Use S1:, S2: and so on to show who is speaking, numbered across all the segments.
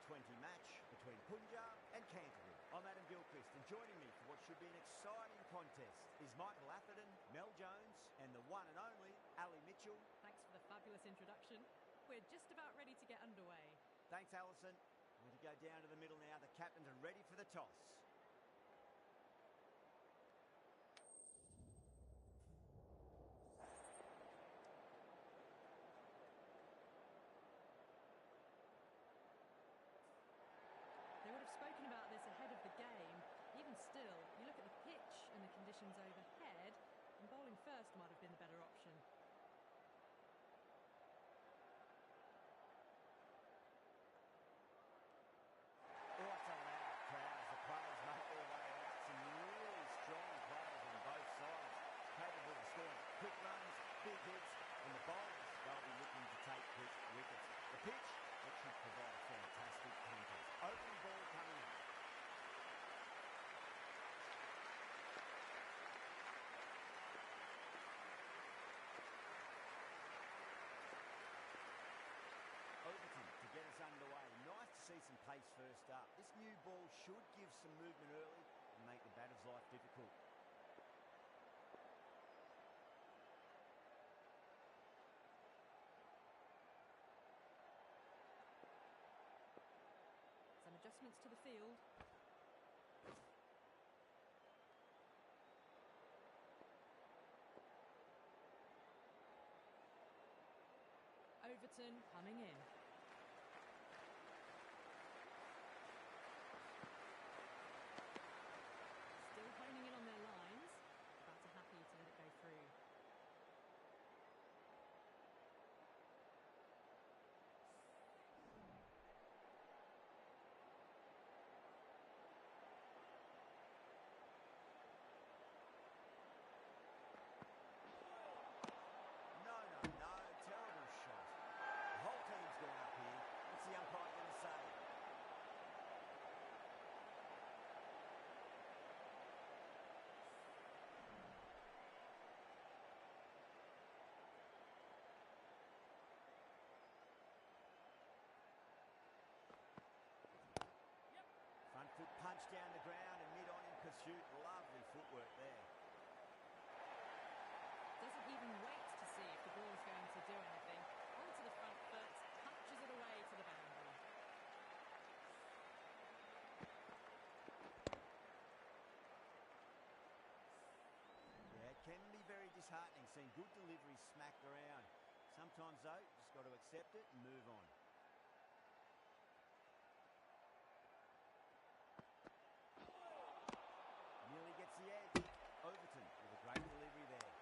S1: s13 match between Punjab and Canterbury. I'm Adam Gilchrist, and joining me for what should be an exciting contest is Michael Atherton, Mel Jones and the one and only Ali Mitchell.
S2: Thanks for the fabulous introduction. We're just about ready to get underway.
S1: Thanks, Alison. We're going to go down to the middle now. The captains are ready for the toss.
S2: They would have spoken about this ahead of the game. Even still, you look at the pitch and the conditions overhead, and bowling first might have been the better option.
S1: Oh, it's a loud crowd as the players make their way out. Some really strong players on both sides, capable of scoring quick runs, big hits, and the bowlers, they'll be looking to take quick wickets. The pitch, it should provide a fantastic contest. Opening ball coming in. Overton to get us underway. Nice to see some pace first up. This new ball should give some movement early and make the batter's life difficult.
S2: Some adjustments to the field. Overton coming in. Still honing in on their lines. Batter happy to let it go through.
S1: No, terrible shot. The whole team's gone up here. What's the umpire going to say? Front foot punch down the ground and mid on in pursuit. Lovely footwork there.
S2: Doesn't even wait to see if the ball's going to do anything. Onto the front foot, punches it away to the boundary.
S1: Yeah, it can be very disheartening seeing good deliveries smacked around. Sometimes, though, you just got to accept it and move on. Nearly gets the edge. Overton with a great delivery there.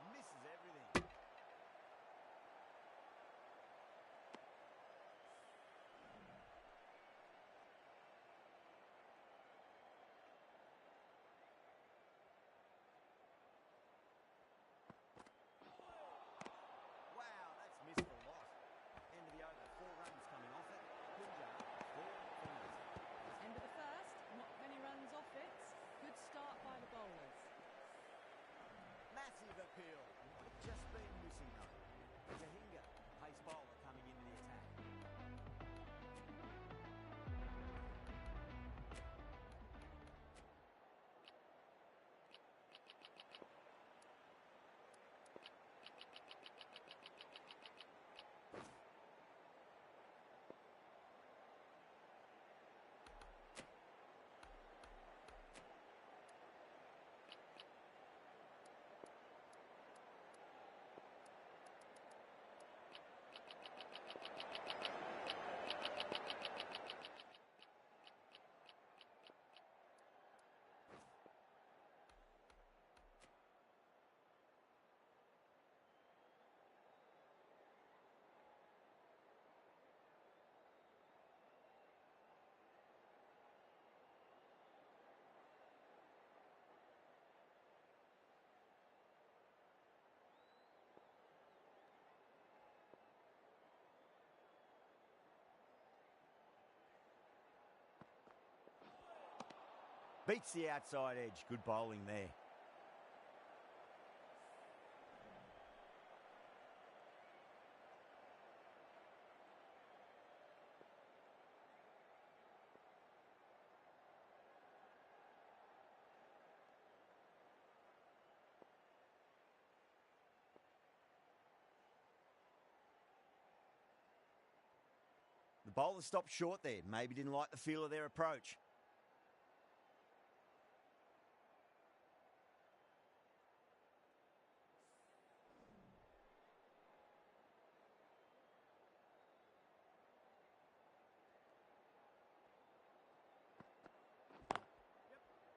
S1: Misses everything. Beats the outside edge. Good bowling there. The bowler stopped short there. Maybe didn't like the feel of their approach.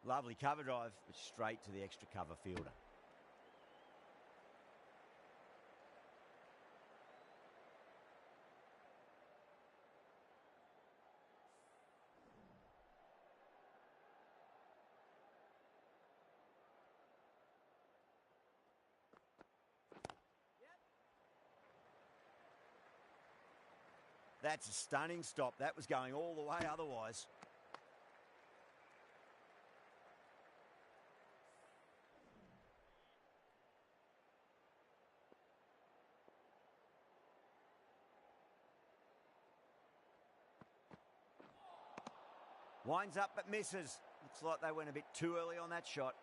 S1: Lovely cover drive, but straight to the extra cover fielder. That's a stunning stop. That was going all the way otherwise. Winds up but misses. Looks like they went a bit too early on that shot.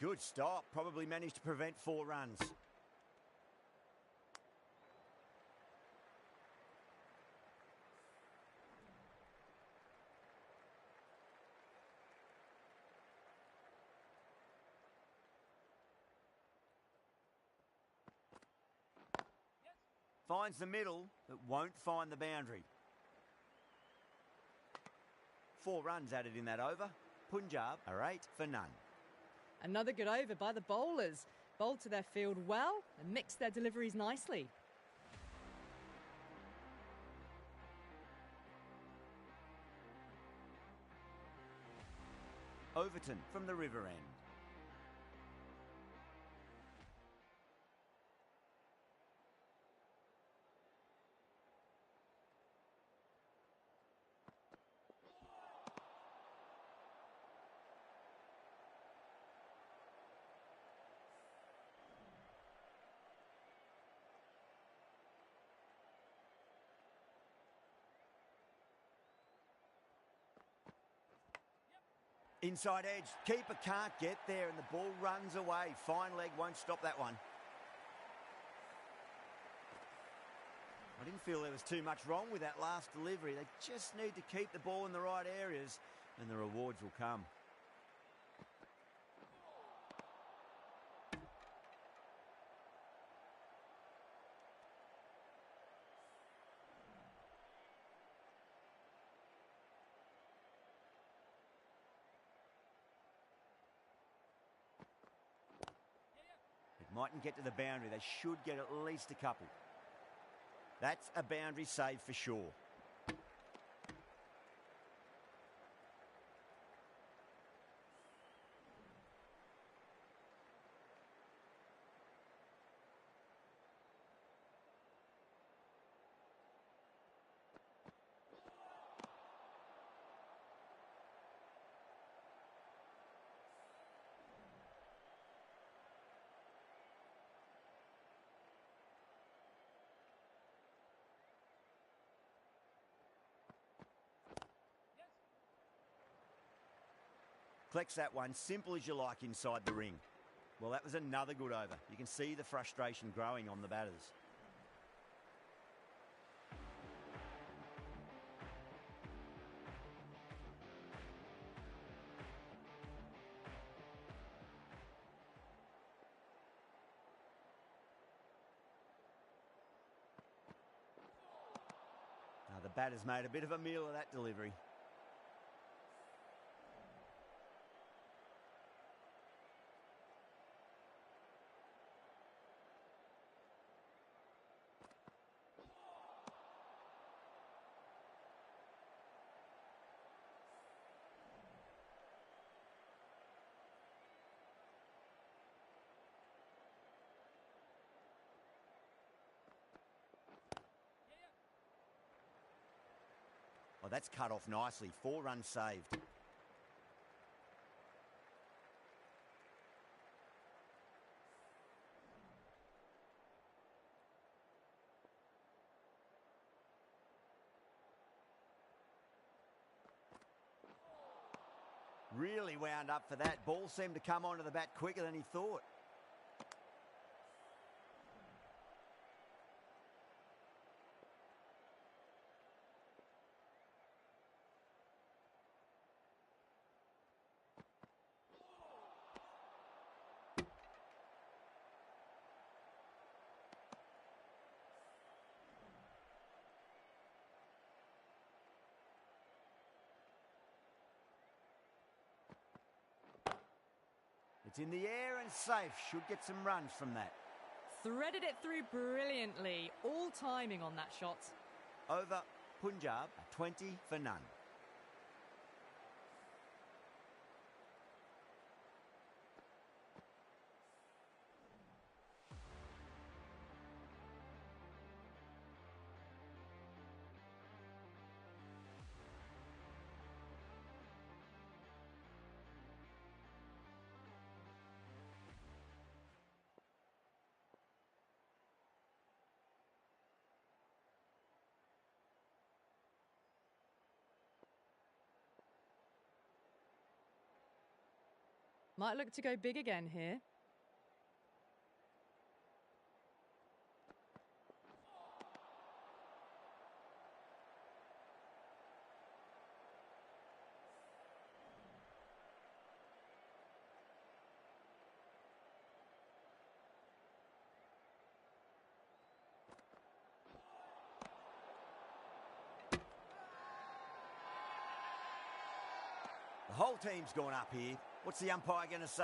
S1: Good stop. Probably managed to prevent 4 runs. Finds the middle, but won't find the boundary. 4 runs added in that over. Punjab are 8 for none.
S2: Another good over by the bowlers. Bowled to their field well and mixed their deliveries nicely.
S1: Overton from the river end. Inside edge, keeper can't get there and the ball runs away. Fine leg won't stop that one. I didn't feel there was too much wrong with that last delivery. They just need to keep the ball in the right areas and the rewards will come. Mightn't get to the boundary. They should get at least a couple. That's a boundary save for sure. Collects that one, simple as you like inside the ring. Well, that was another good over. You can see the frustration growing on the batters. Now the batter's made a bit of a meal of that delivery. That's cut off nicely. 4 runs saved. Really wound up for that. Ball seemed to come onto the bat quicker than he thought. It's in the air and safe. Should get some runs from that.
S2: Threaded it through brilliantly. All timing on that shot.
S1: Over Punjab, 20 for none.
S2: Might look to go big again here.
S1: The whole team's gone up here. What's the umpire going to say?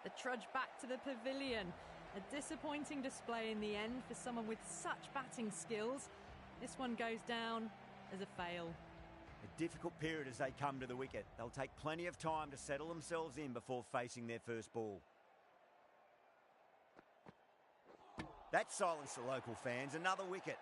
S2: The trudge back to the pavilion. A disappointing display in the end for someone with such batting skills. This one goes down as a fail.
S1: A difficult period as they come to the wicket. They'll take plenty of time to settle themselves in before facing their first ball. That silenced the local fans. Another wicket.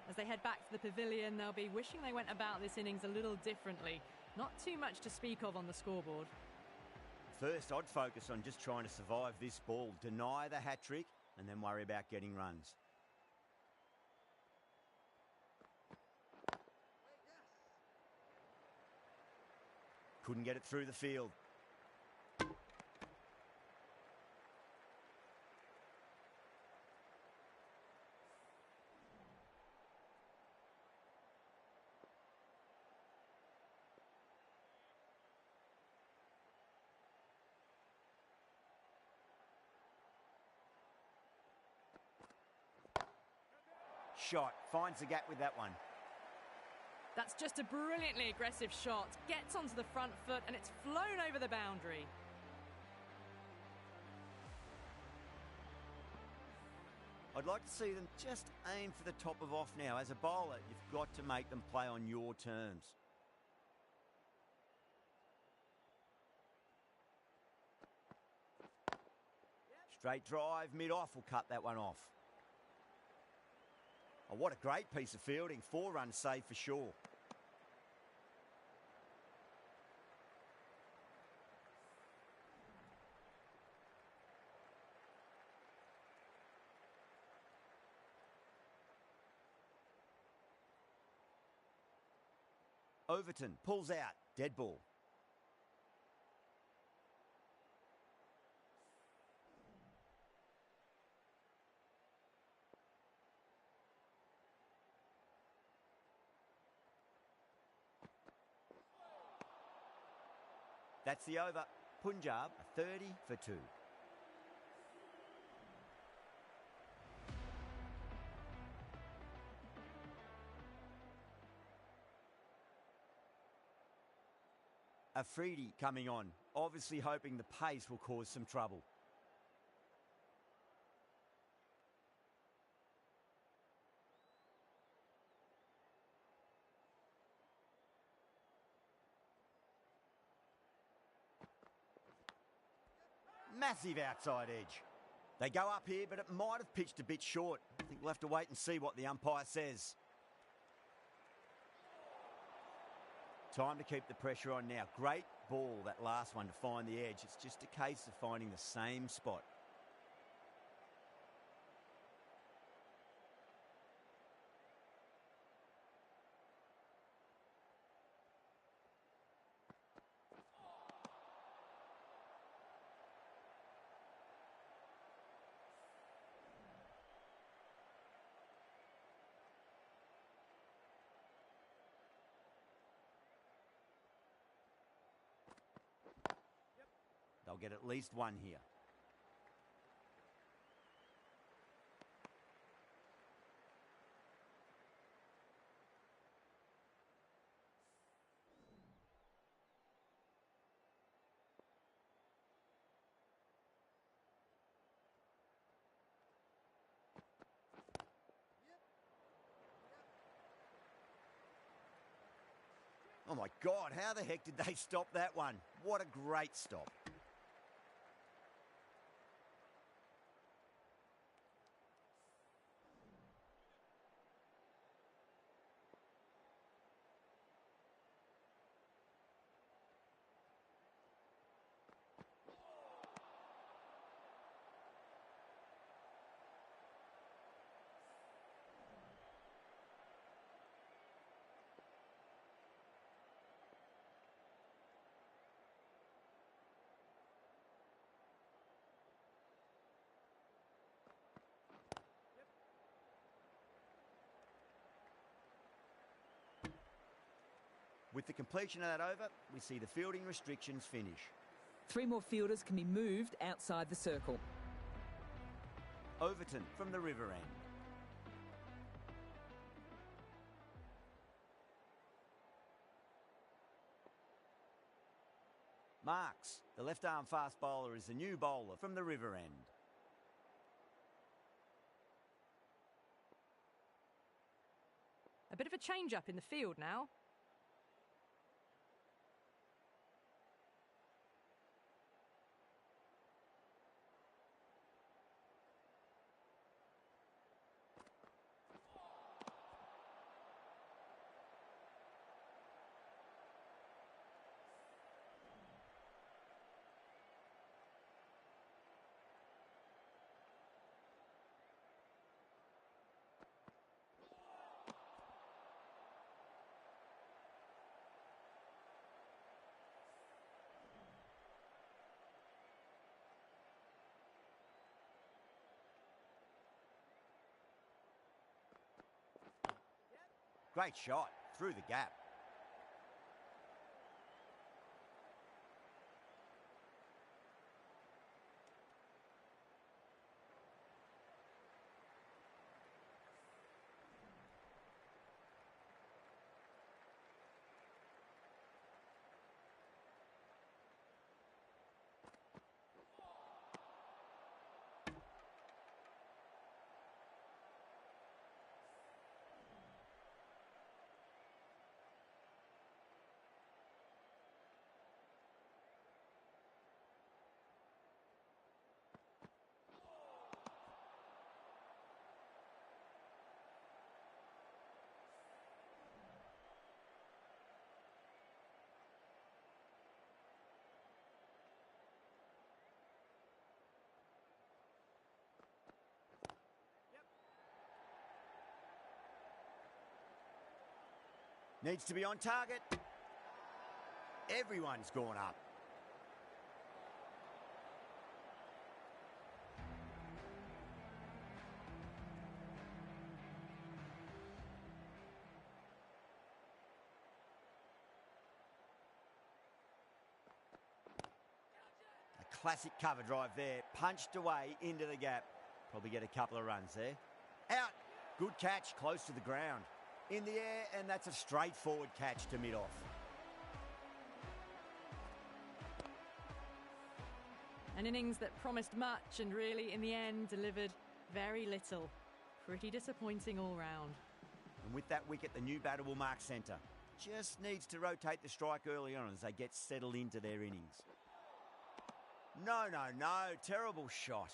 S2: As they head back to the pavilion, they'll be wishing they went about this innings a little differently. Not too much to speak of on the scoreboard.
S1: First, I'd focus on just trying to survive this ball, deny the hat-trick, and then worry about getting runs. Couldn't get it through the field. Shot, finds the gap with that one.
S2: That's just a brilliantly aggressive shot. Gets onto the front foot and it's flown over the boundary.
S1: I'd like to see them just aim for the top of off now. As a bowler, you've got to make them play on your terms. Straight drive, mid-off will cut that one off. Oh, what a great piece of fielding. 4 runs saved for sure. Overton pulls out. Dead ball. That's the over. Punjab, 30 for 2. Afridi coming on, obviously hoping the pace will cause some trouble. Massive outside edge. They go up here, but it might have pitched a bit short. I think we'll have to wait and see what the umpire says. Time to keep the pressure on now. Great ball, that last one, to find the edge. It's just a case of finding the same spot. They'll get at least one here. Oh my God, how the heck did they stop that one? What a great stop. With the completion of that over, we see the fielding restrictions finish.
S3: 3 more fielders can be moved outside the circle.
S1: Overton from the river end. Marks, the left-arm fast bowler, is the new bowler from the river end.
S2: A bit of a change-up in the field now.
S1: Great shot, through the gap. Needs to be on target. Everyone's gone up. A classic cover drive there. Punched away into the gap. Probably get a couple of runs there. Out. Good catch, close to the ground. In the air, and that's a straightforward catch to mid-off.
S2: An innings that promised much and really, in the end, delivered very little. Pretty disappointing all round.
S1: And with that wicket, the new batter will mark centre. Just needs to rotate the strike early on as they get settled into their innings. No, no, no. Terrible shot.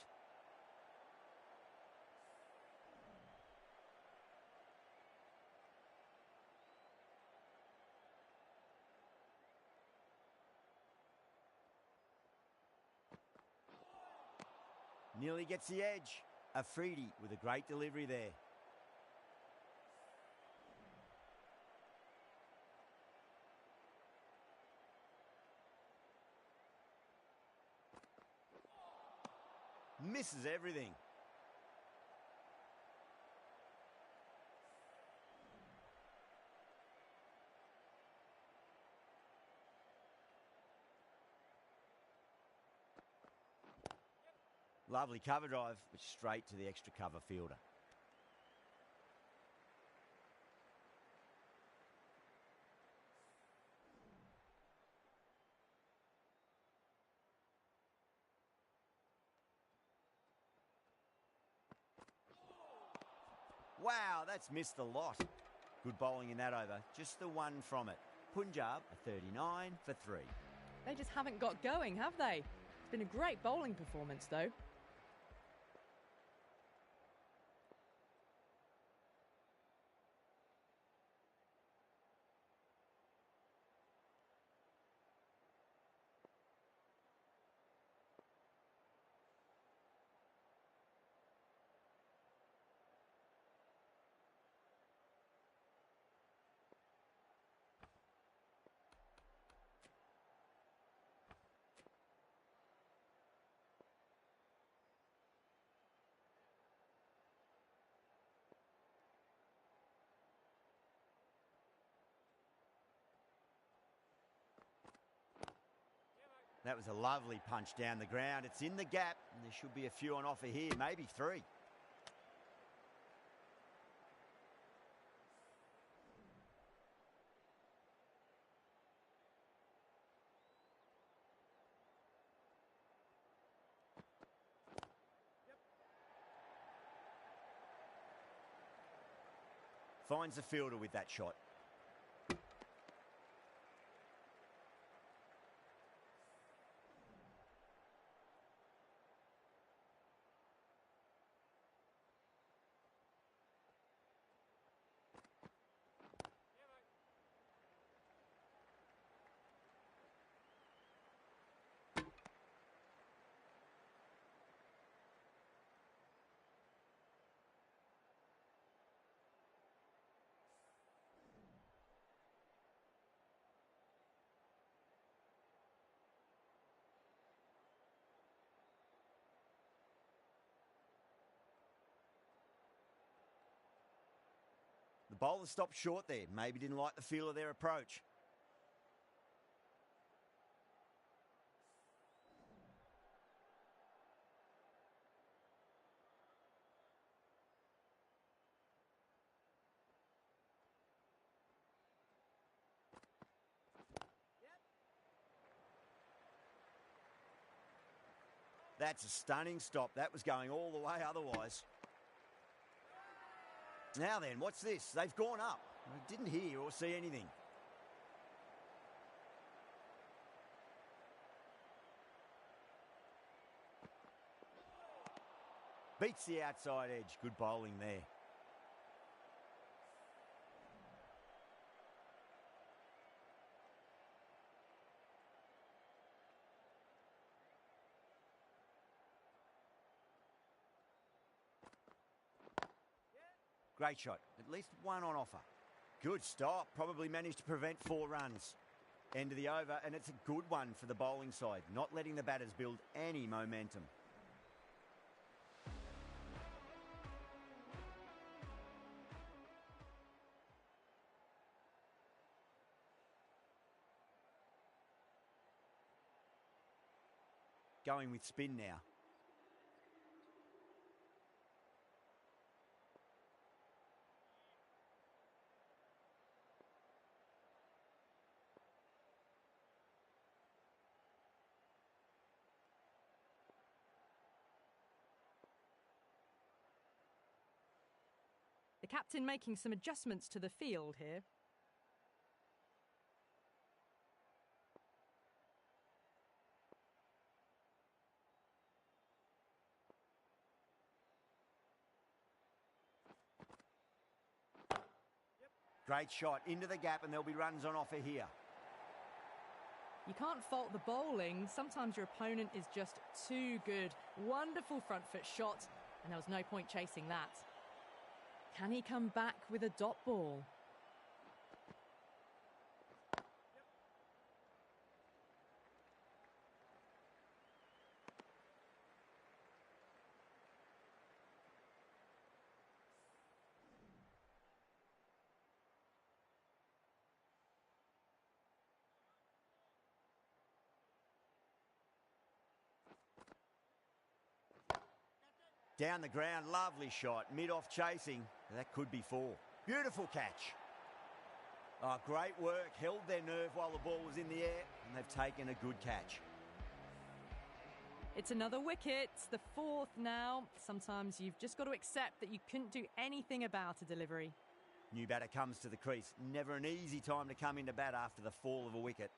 S1: Nearly gets the edge. Afridi with a great delivery there. Misses everything. Lovely cover drive, but straight to the extra cover fielder. Wow, that's missed a lot. Good bowling in that over. Just the one from it. Punjab, a 39 for 3.
S2: They just haven't got going, have they? It's been a great bowling performance, though.
S1: That was a lovely punch down the ground. It's in the gap, and there should be a few on offer here, maybe 3. Finds the fielder with that shot. The bowler stopped short there. Maybe didn't like the feel of their approach. That's a stunning stop. That was going all the way otherwise. Now then, what's this? They've gone up. I didn't hear or see anything. Beats the outside edge. Good bowling there. Great shot. At least one on offer. Good stop. Probably managed to prevent 4 runs. End of the over, and it's a good one for the bowling side, not letting the batters build any momentum. Going with spin now.
S2: The captain making some adjustments to the field here.
S1: Great shot into the gap, and there'll be runs on offer here.
S2: You can't fault the bowling. Sometimes your opponent is just too good. Wonderful front foot shot, and there was no point chasing that. Can he come back with a dot ball?
S1: Down the ground, lovely shot. Mid-off chasing. That could be 4. Beautiful catch. Oh, great work. Held their nerve while the ball was in the air, and they've taken a good catch.
S2: It's another wicket, the 4th now. Sometimes you've just got to accept that you couldn't do anything about a delivery.
S1: New batter comes to the crease. Never an easy time to come into bat after the fall of a wicket.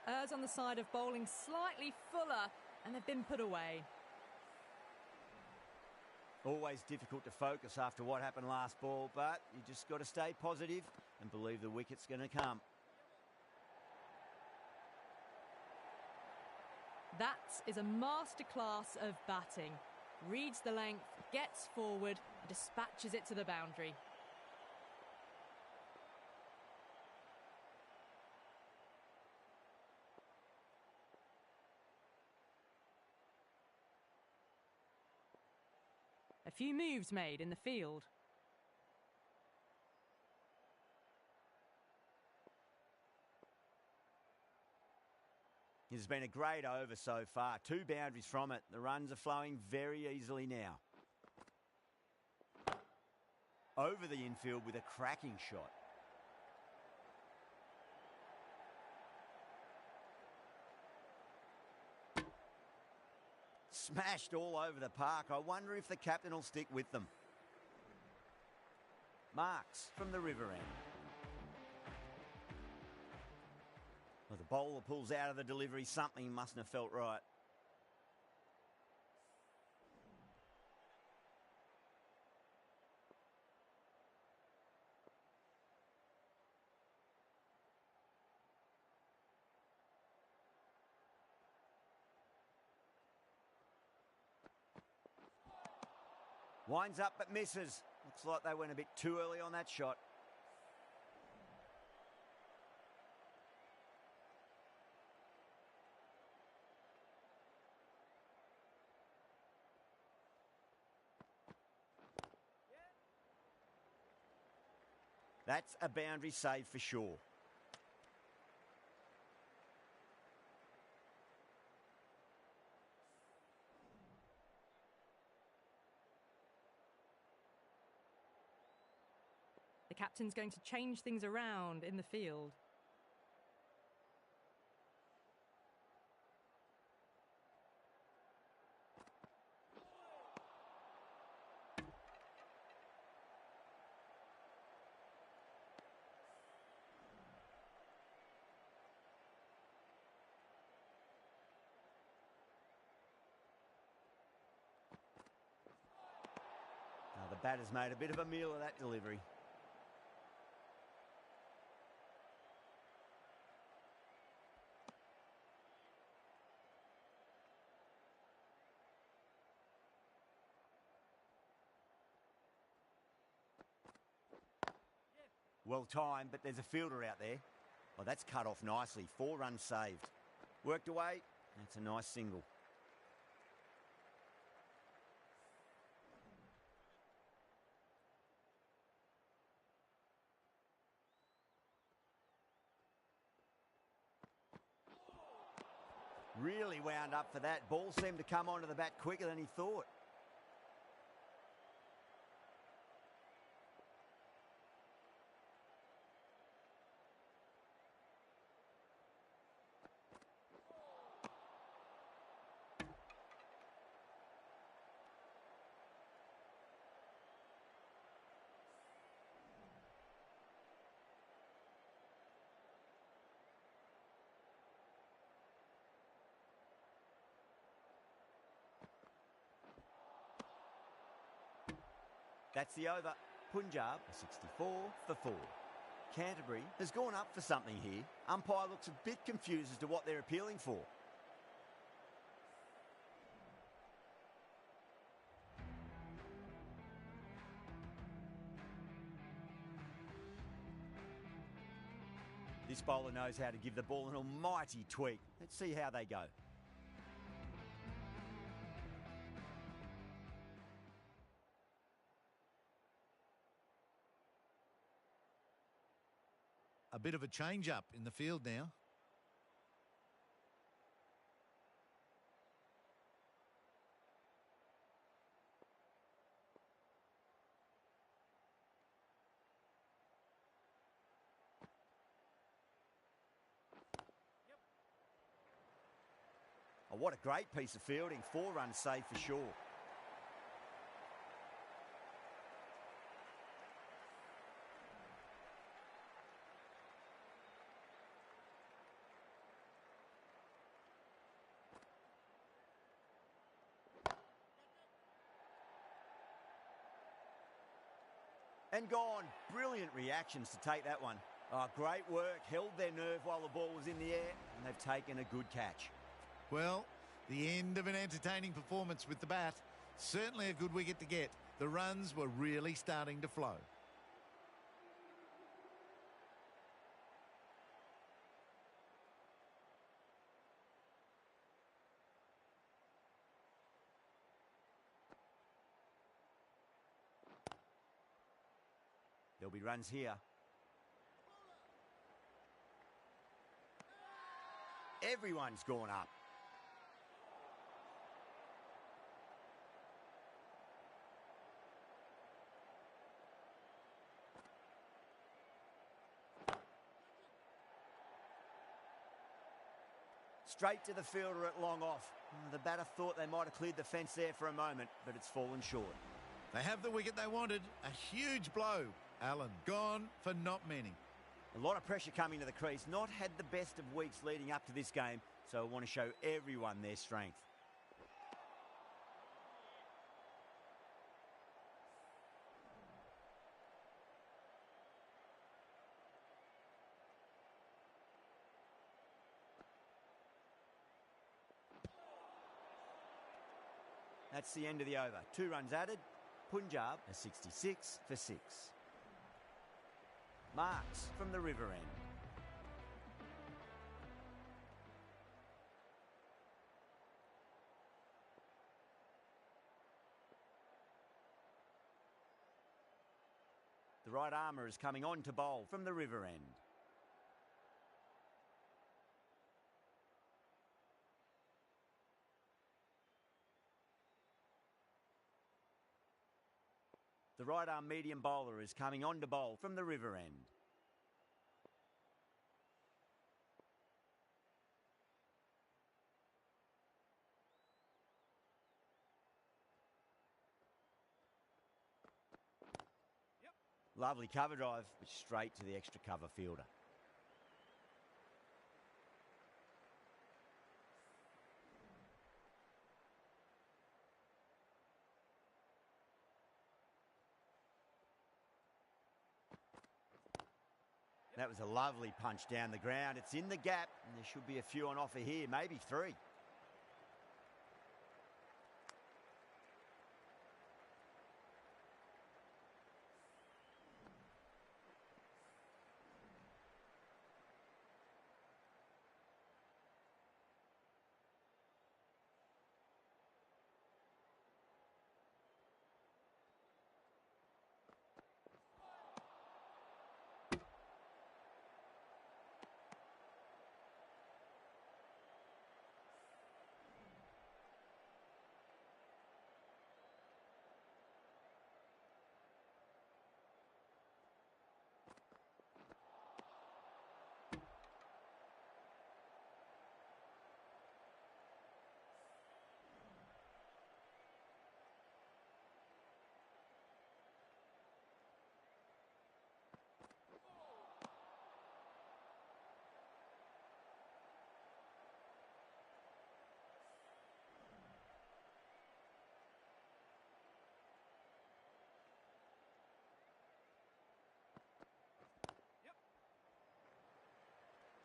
S2: Errs on the side of bowling slightly fuller, and they've been put away.
S1: Always difficult to focus after what happened last ball, but you just got to stay positive and believe the wicket's going to come.
S2: That is a masterclass of batting. Reads the length, gets forward, and dispatches it to the boundary. A few moves made in the field.
S1: It's been a great over so far. 2 boundaries from it. The runs are flowing very easily now. Over the infield with a cracking shot. Smashed all over the park. I wonder if the captain will stick with them. Marks from the river end. Well, the bowler pulls out of the delivery. Something mustn't have felt right. Winds up but misses. Looks like they went a bit too early on that shot. That's a boundary save for sure.
S2: The captain's going to change things around in the field.
S1: Now the batter's made a bit of a meal of that delivery. Well timed, but there's a fielder out there. Oh, that's cut off nicely. 4 runs saved. Worked away. That's a nice single. Really wound up for that. Ball seemed to come onto the bat quicker than he thought. That's the over. Punjab are 64 for 4. Canterbury has gone up for something here. Umpire looks a bit confused as to what they're appealing for. This bowler knows how to give the ball an almighty tweak. Let's see how they go.
S4: A bit of a change-up in the field now.
S1: Oh, what a great piece of fielding. 4 runs saved for sure. And gone. Brilliant reactions to take that one. Oh, great work. Held their nerve while the ball was in the air, and they've taken a good catch.
S4: Well, the end of an entertaining performance with the bat. Certainly a good wicket to get. The runs were really starting to flow.
S1: There'll be runs here. Everyone's gone up. Straight to the fielder at long off. The batter thought they might have cleared the fence there for a moment, but it's fallen short.
S4: They have the wicket they wanted. A huge blow. Allen gone for not many.
S1: A lot of pressure coming to the crease. Not had the best of weeks leading up to this game, so I want to show everyone their strength. That's the end of the over. 2 runs added. Punjab are 66 for 6. Marks from the river end. The right armour is coming on to bowl from the river end. The right arm medium bowler is coming on to bowl from the river end. Lovely cover drive, but straight to the extra cover fielder. That was a lovely punch down the ground. It's in the gap, and there should be a few on offer here, maybe 3.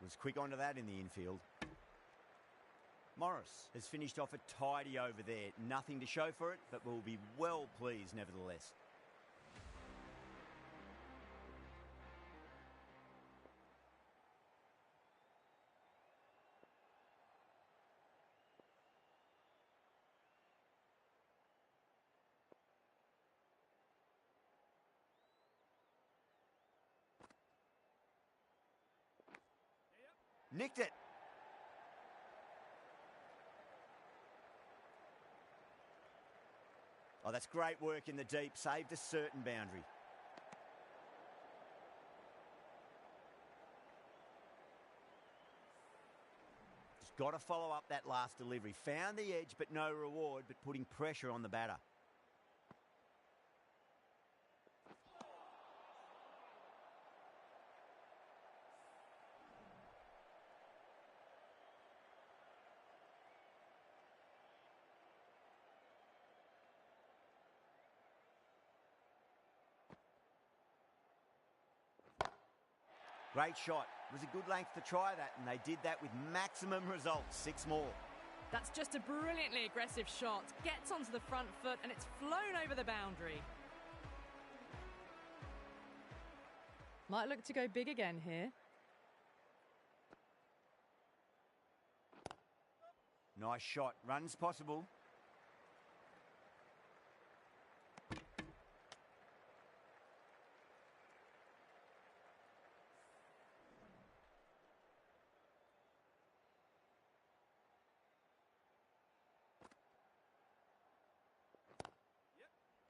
S1: Was quick onto that in the infield. Morris has finished off a tidy over there. Nothing to show for it, but will be well pleased nevertheless. Nicked it. Oh, that's great work in the deep. Saved a certain boundary. Just got to follow up that last delivery. Found the edge, but no reward, but putting pressure on the batter. Great shot. It was a good length to try that, and they did that with maximum results. 6 more.
S2: That's just a brilliantly aggressive shot. Gets onto the front foot, and it's flown over the boundary. Might look to go big again here.
S1: Nice shot. Runs possible.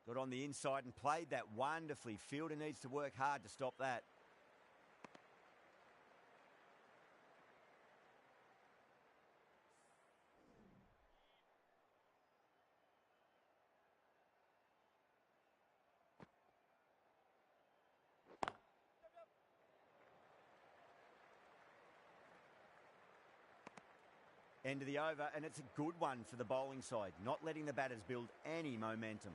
S1: Got on the inside and played that wonderfully. Fielder needs to work hard to stop that. End of the over, and it's a good one for the bowling side, not letting the batters build any momentum.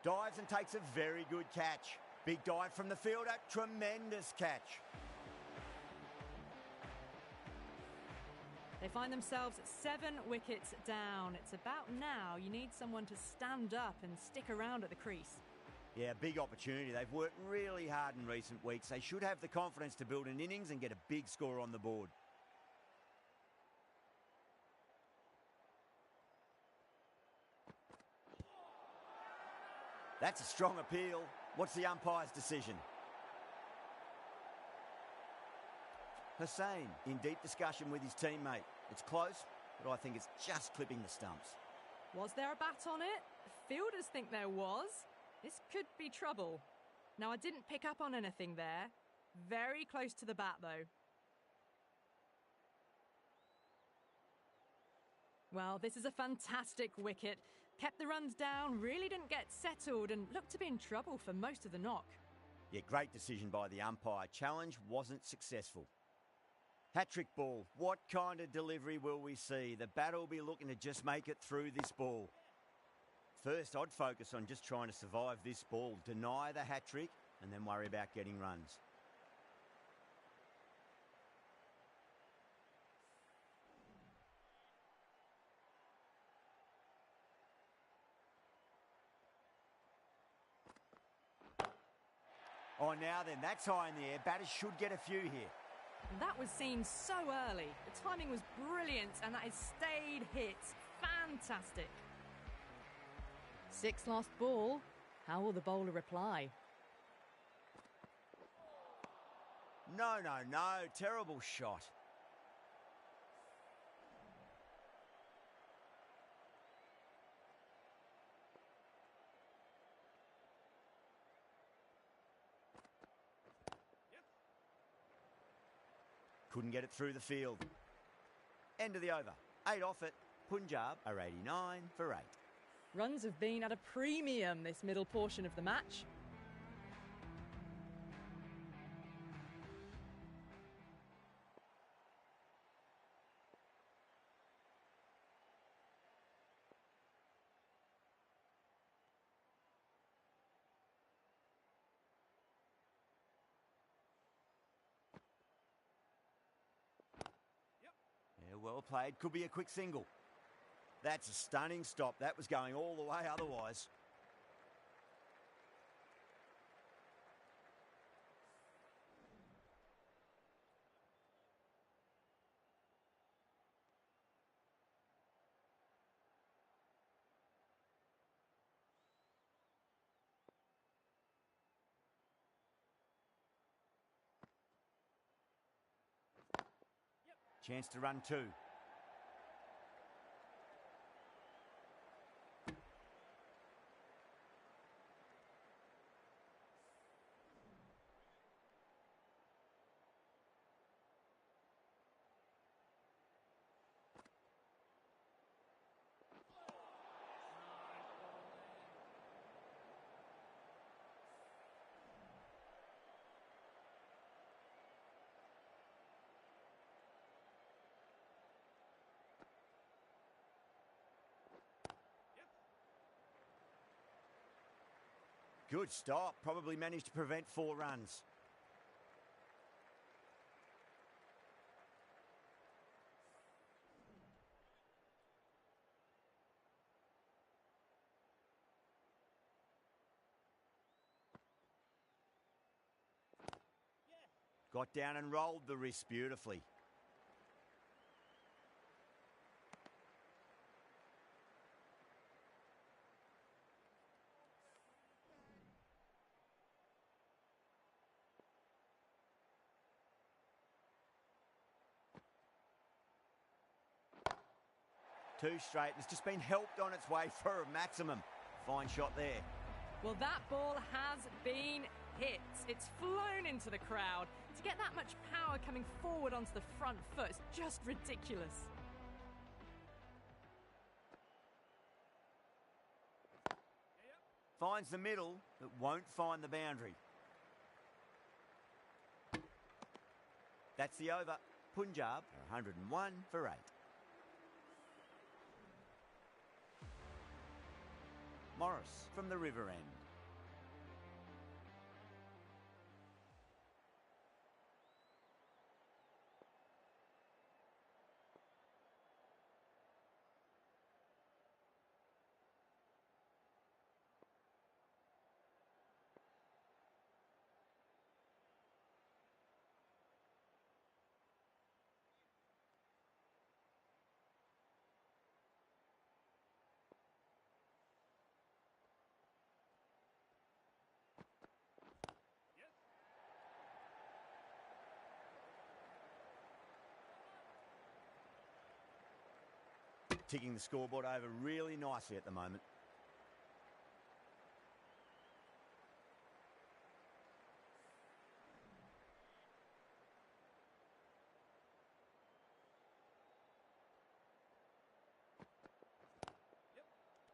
S1: Dives and takes a very good catch. Big dive from the fielder, tremendous catch.
S2: They find themselves 7 wickets down. It's about now you need someone to stand up and stick around at the crease.
S1: Yeah, big opportunity. They've worked really hard in recent weeks. They should have the confidence to build an innings and get a big score on the board. That's a strong appeal. What's the umpire's decision? Hussain in deep discussion with his teammate. It's close, but I think it's just clipping the stumps.
S2: Was there a bat on it? Fielders think there was. This could be trouble. Now, I didn't pick up on anything there. Very close to the bat, though. Well, this is a fantastic wicket. Kept the runs down, really didn't get settled, and looked to be in trouble for most of the knock.
S1: Yeah, great decision by the umpire. Challenge wasn't successful. Hat-trick ball. What kind of delivery will we see? The batter will be looking to just make it through this ball. First, I'd focus on just trying to survive this ball, deny the hat-trick, and then worry about getting runs. Oh, now then, that's high in the air. Batters should get a few here.
S2: That was seen so early. The timing was brilliant, and that is stayed hits. Fantastic. 6 last ball. How will the bowler reply?
S1: No. Terrible shot. Couldn't get it through the field. End of the over. 8 off it. Punjab are 89 for 8.
S2: Runs have been at a premium this middle portion of the match.
S1: well played. Could be a quick single. That's a stunning stop. That was going all the way otherwise. Chance to run two. Good stop. Probably managed to prevent 4 runs. Got down and rolled the wrist beautifully. Two straight. It's just been helped on its way for a maximum. Fine shot there.
S2: Well, that ball has been hit. It's flown into the crowd. To get that much power coming forward onto the front foot is just ridiculous.
S1: Finds the middle, but won't find the boundary. That's the over. Punjab are 101 for 8. Morris from the river end. Ticking the scoreboard over really nicely at the moment.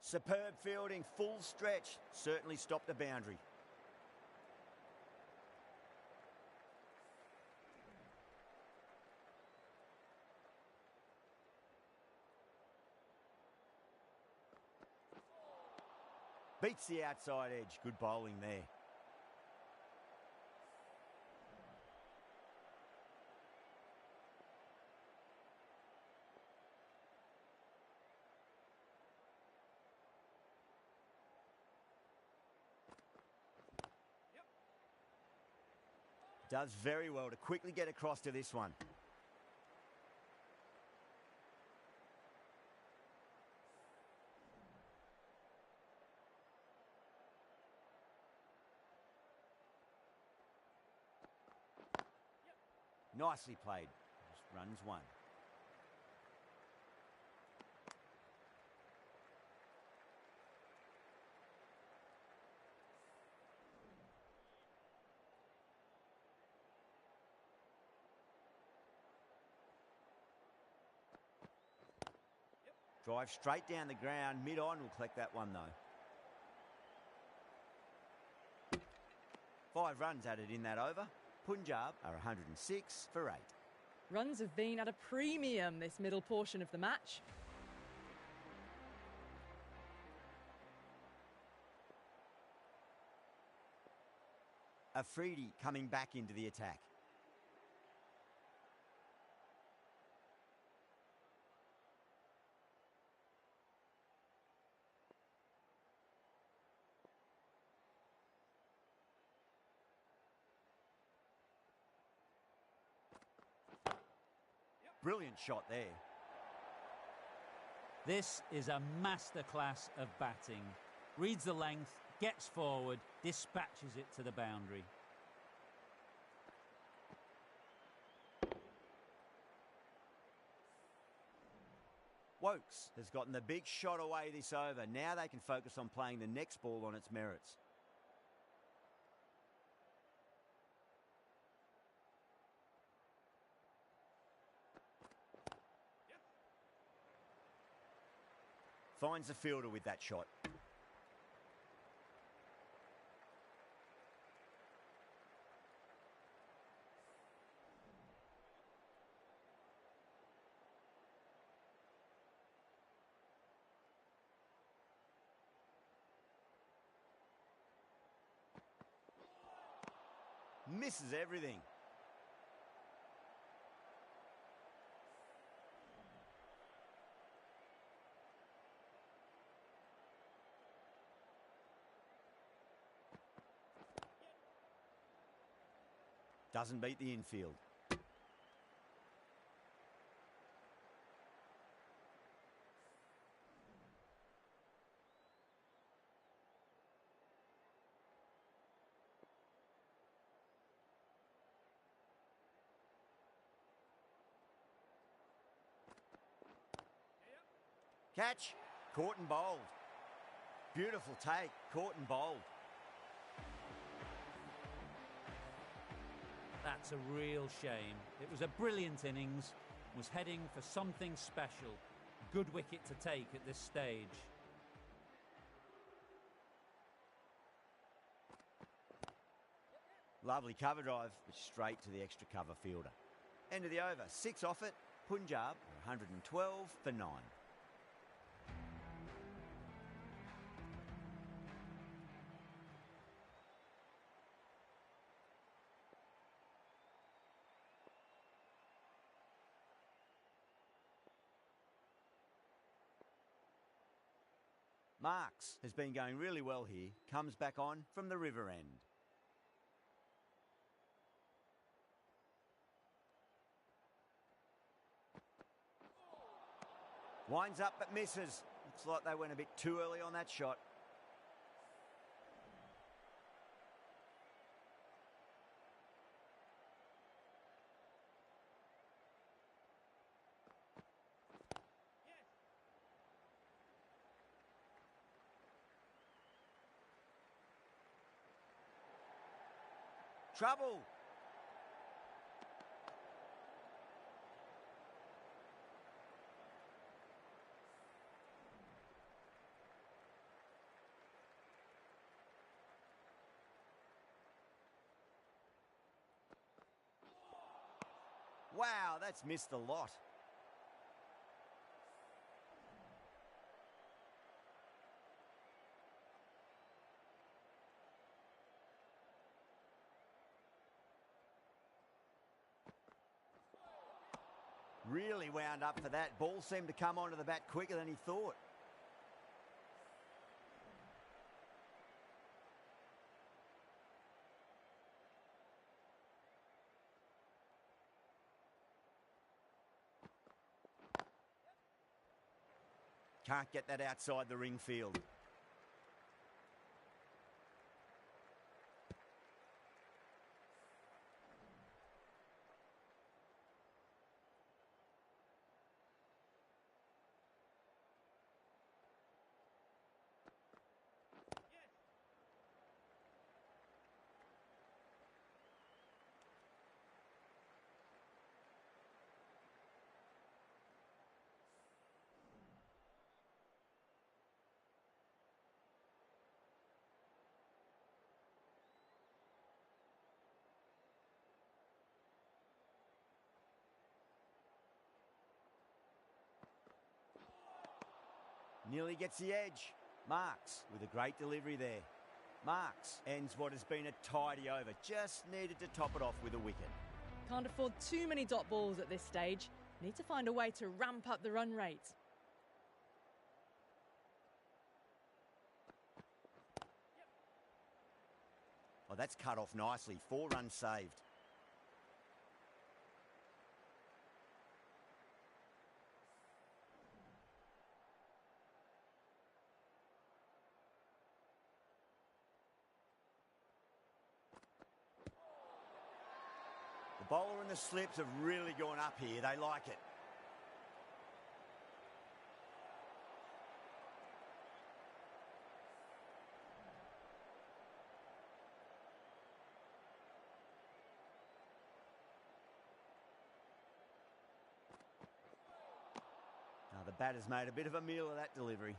S1: Superb fielding, full stretch. Certainly stopped the boundary. Beats the outside edge. Good bowling there. Does very well to quickly get across to this one. Nicely played. Just runs one. Drive straight down the ground. Mid-on will collect that one, though. 5 runs added in that over. Punjab are 106 for 8.
S2: Runs have been at a premium this middle portion of the match.
S1: Afridi coming back into the attack. Brilliant shot there.
S5: This is a masterclass of batting. Reads the length, gets forward, dispatches it to the boundary.
S1: Wokes has gotten the big shot away this over. Now they can focus on playing the next ball on its merits. Finds the fielder with that shot. Misses everything. Doesn't beat the infield. Catch, caught and bowled. Beautiful take, caught and bowled.
S5: That's a real shame. It was a brilliant innings, was heading for something special. Good wicket to take at this stage.
S1: Lovely cover drive, but straight to the extra cover fielder. End of the over, 6 off it. Punjab, 112 for 9. Marks has been going really well here. Comes back on from the river end. Winds up but misses. Looks like they went a bit too early on that shot. Trouble. Wow, that's missed a lot. Really wound up for that. Ball seemed to come onto the bat quicker than he thought. Can't get that outside the ring field. Nearly gets the edge. Marks with a great delivery there. Marks ends what has been a tidy over. Just needed to top it off with a wicket.
S2: Can't afford too many dot balls at this stage. Need to find a way to ramp up the run rate.
S1: Oh, that's cut off nicely. 4 runs saved. Bowler and the slips have really gone up here. They like it. Now the batter's made a bit of a meal of that delivery.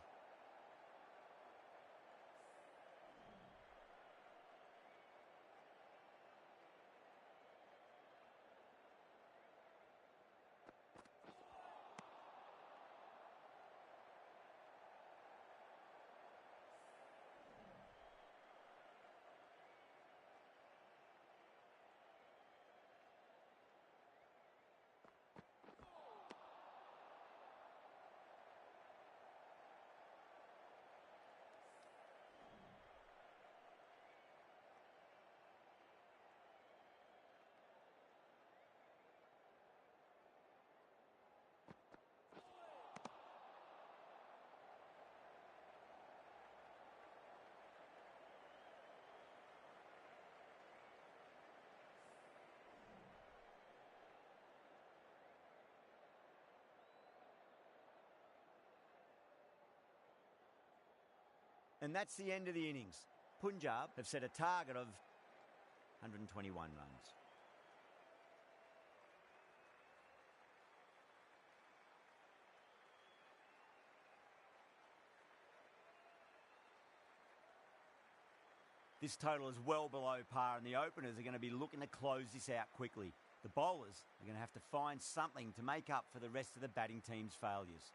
S1: And that's the end of the innings. Punjab have set a target of 121 runs. This total is well below par, and the openers are going to be looking to close this out quickly. The bowlers are going to have to find something to make up for the rest of the batting team's failures.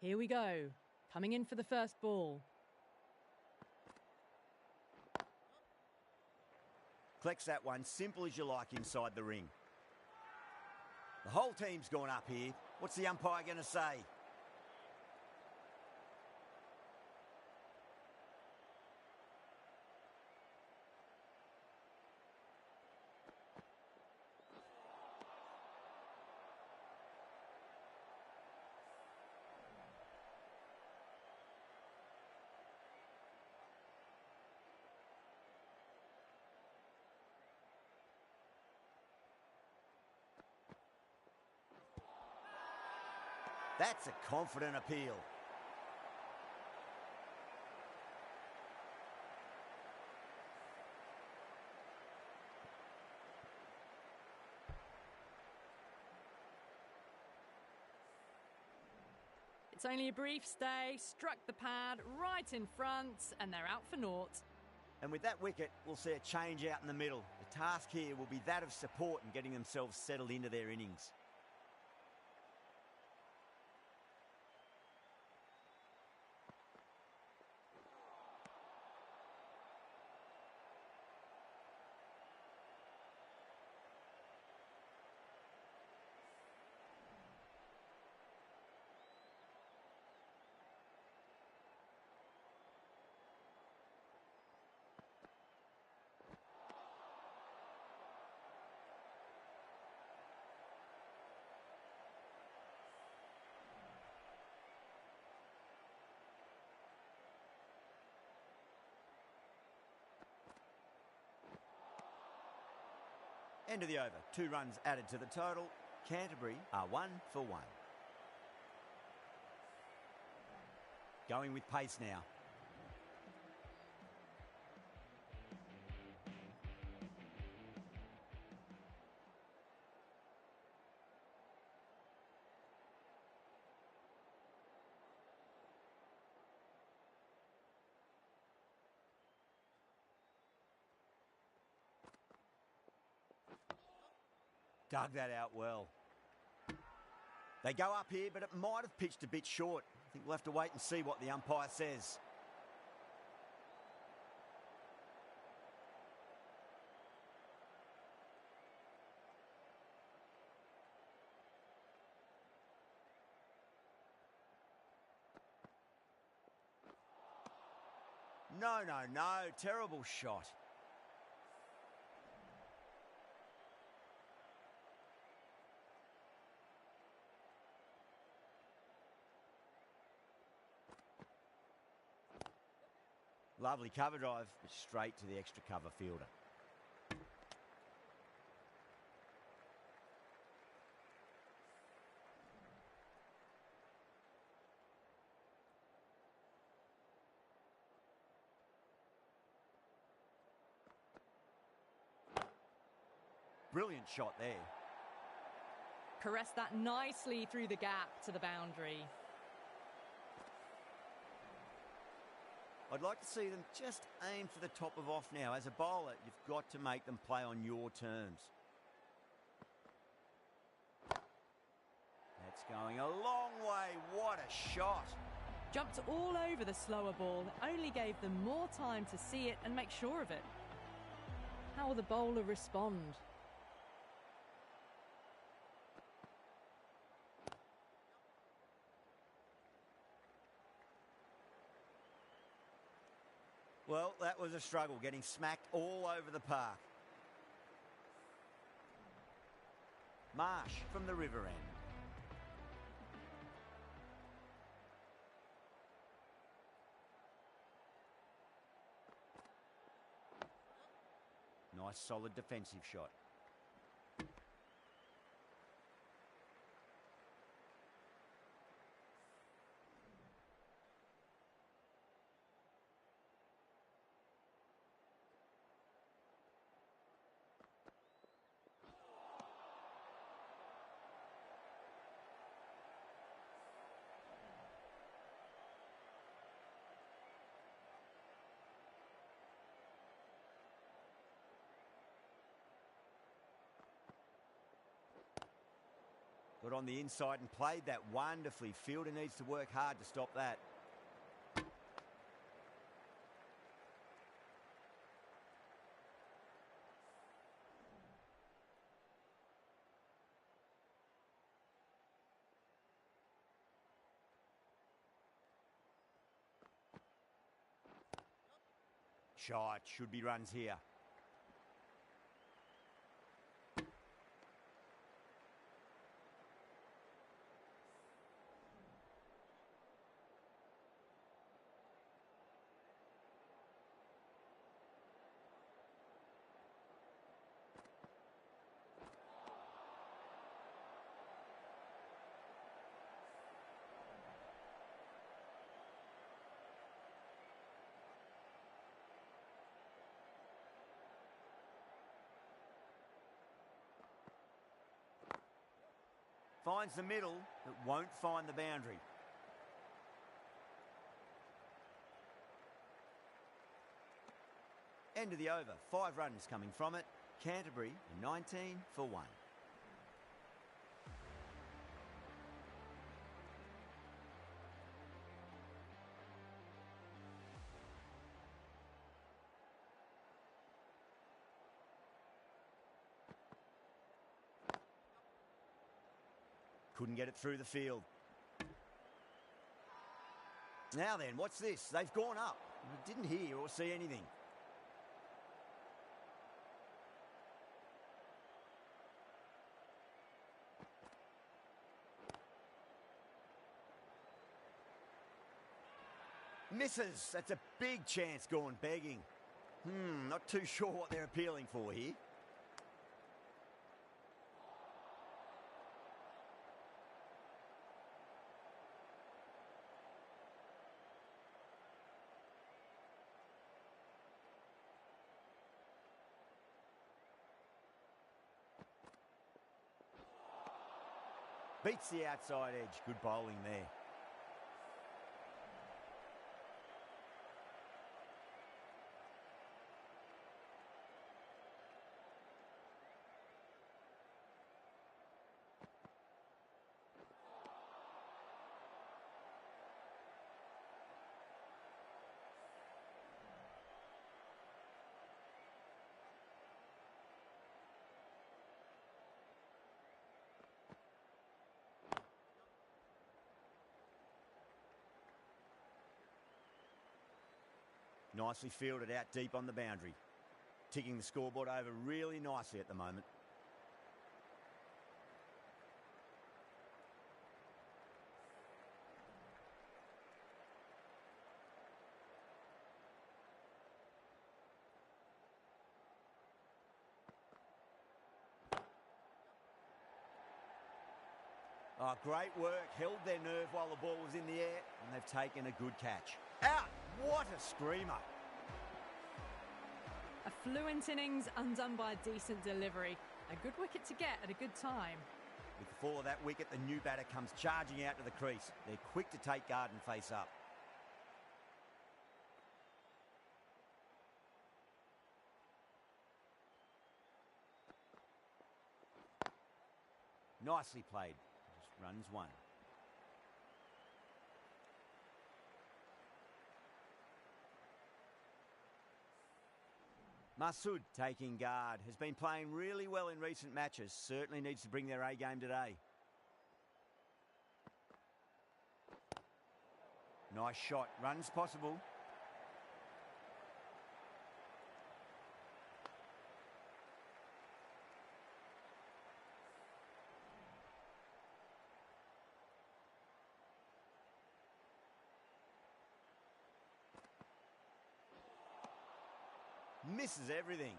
S2: Here we go. Coming in for the first ball.
S1: Collects that one simple as you like inside the ring. The whole team's gone up here. What's the umpire going to say? That's a confident appeal.
S2: It's only a brief stay, struck the pad right in front, and they're out for naught.
S1: And with that wicket, we'll see a change out in the middle. The task here will be that of support and getting themselves settled into their innings. End of the over. 2 runs added to the total. Canterbury are 1 for 1. Going with pace now. Dug that out well. They go up here, but it might have pitched a bit short. I think we'll have to wait and see what the umpire says. No, no, no. Terrible shot. Lovely cover drive, but straight to the extra cover fielder. Brilliant shot there.
S2: Caressed that nicely through the gap to the boundary.
S1: I'd like to see them just aim for the top of off now. As a bowler, you've got to make them play on your terms. That's going a long way. What a shot.
S2: Jumped all over the slower ball, only gave them more time to see it and make sure of it. How will the bowler respond? Well, that was a struggle, getting smacked all over the park. Marsh from the river end. Nice solid defensive shot. Got on the inside and played that wonderfully. Fielder needs to work hard to stop that. Shot, should be runs here. Finds the middle, but won't find the boundary.
S1: End of the over. 5 runs coming from it. Canterbury 19 for 1. Couldn't get it through the field. Now then, what's this? They've gone up. I didn't hear or see anything. Misses. That's a big chance gone begging. Not too sure what they're appealing for here. Beats the outside edge. Good bowling there. Nicely fielded out deep on the boundary. Ticking the scoreboard over really nicely at the moment. Oh, great work. Held their nerve while the ball was in the air, and they've taken a good catch. Out! What a screamer.
S2: A fluent innings undone by a decent delivery. A good wicket to get at a good time.
S1: With the fall of that wicket, the new batter comes charging out to the crease. They're quick to take guard and face up. Nicely played. Just runs one. Masood taking guard. Has been playing really well in recent matches. Certainly needs to bring their A game today. Nice shot. Runs possible. Misses everything.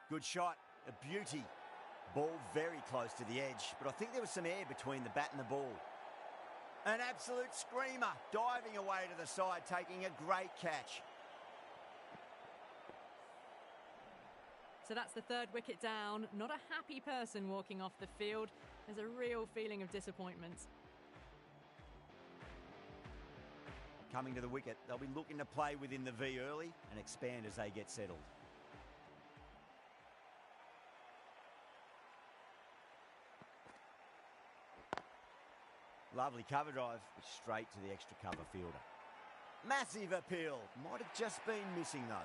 S1: Good shot, a beauty. Ball very close to the edge, but I think there was some air between the bat and the ball. An absolute screamer, diving away to the side, taking a great catch.
S2: So that's the third wicket down. Not a happy person walking off the field. There's a real feeling of disappointment.
S1: Coming to the wicket, they'll be looking to play within the V early and expand as they get settled. Lovely cover drive, straight to the extra cover fielder. Massive appeal. Might have just been missing though.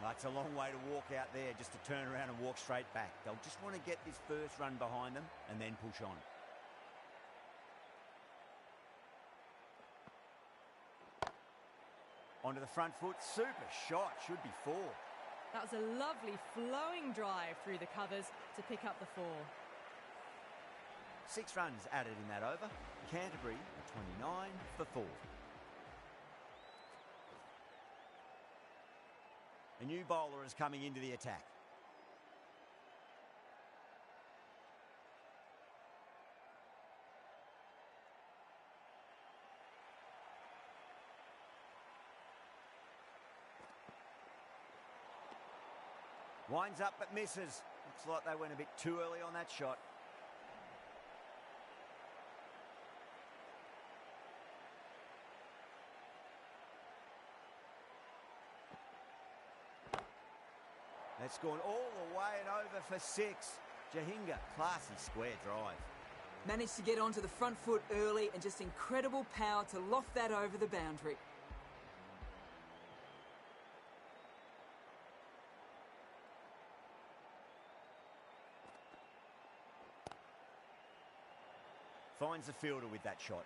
S1: That's a long way to walk out there just to turn around and walk straight back. They'll just want to get this first run behind them and then push on. Onto the front foot. Super shot. Should be 4.
S2: That was a lovely flowing drive through the covers to pick up the 4.
S1: 6 runs added in that over. Canterbury 29 for 4. A new bowler is coming into the attack. Winds up but misses. Looks like they went a bit too early on that shot. That's gone all the way and over for 6. Jahinga, classy square drive.
S3: Managed to get onto the front foot early and just incredible power to loft that over the boundary.
S1: Finds the fielder with that shot.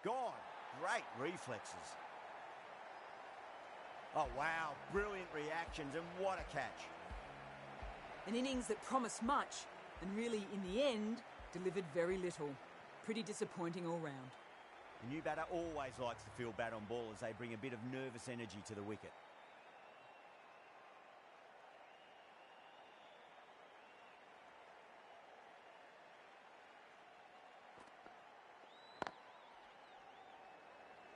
S1: Gone. Great reflexes. Oh, wow. Brilliant reactions, and what a catch.
S3: An innings that promised much, and really, in the end, delivered very little. Pretty disappointing all round.
S1: The new batter always likes to field bat on ball as they bring a bit of nervous energy to the wicket.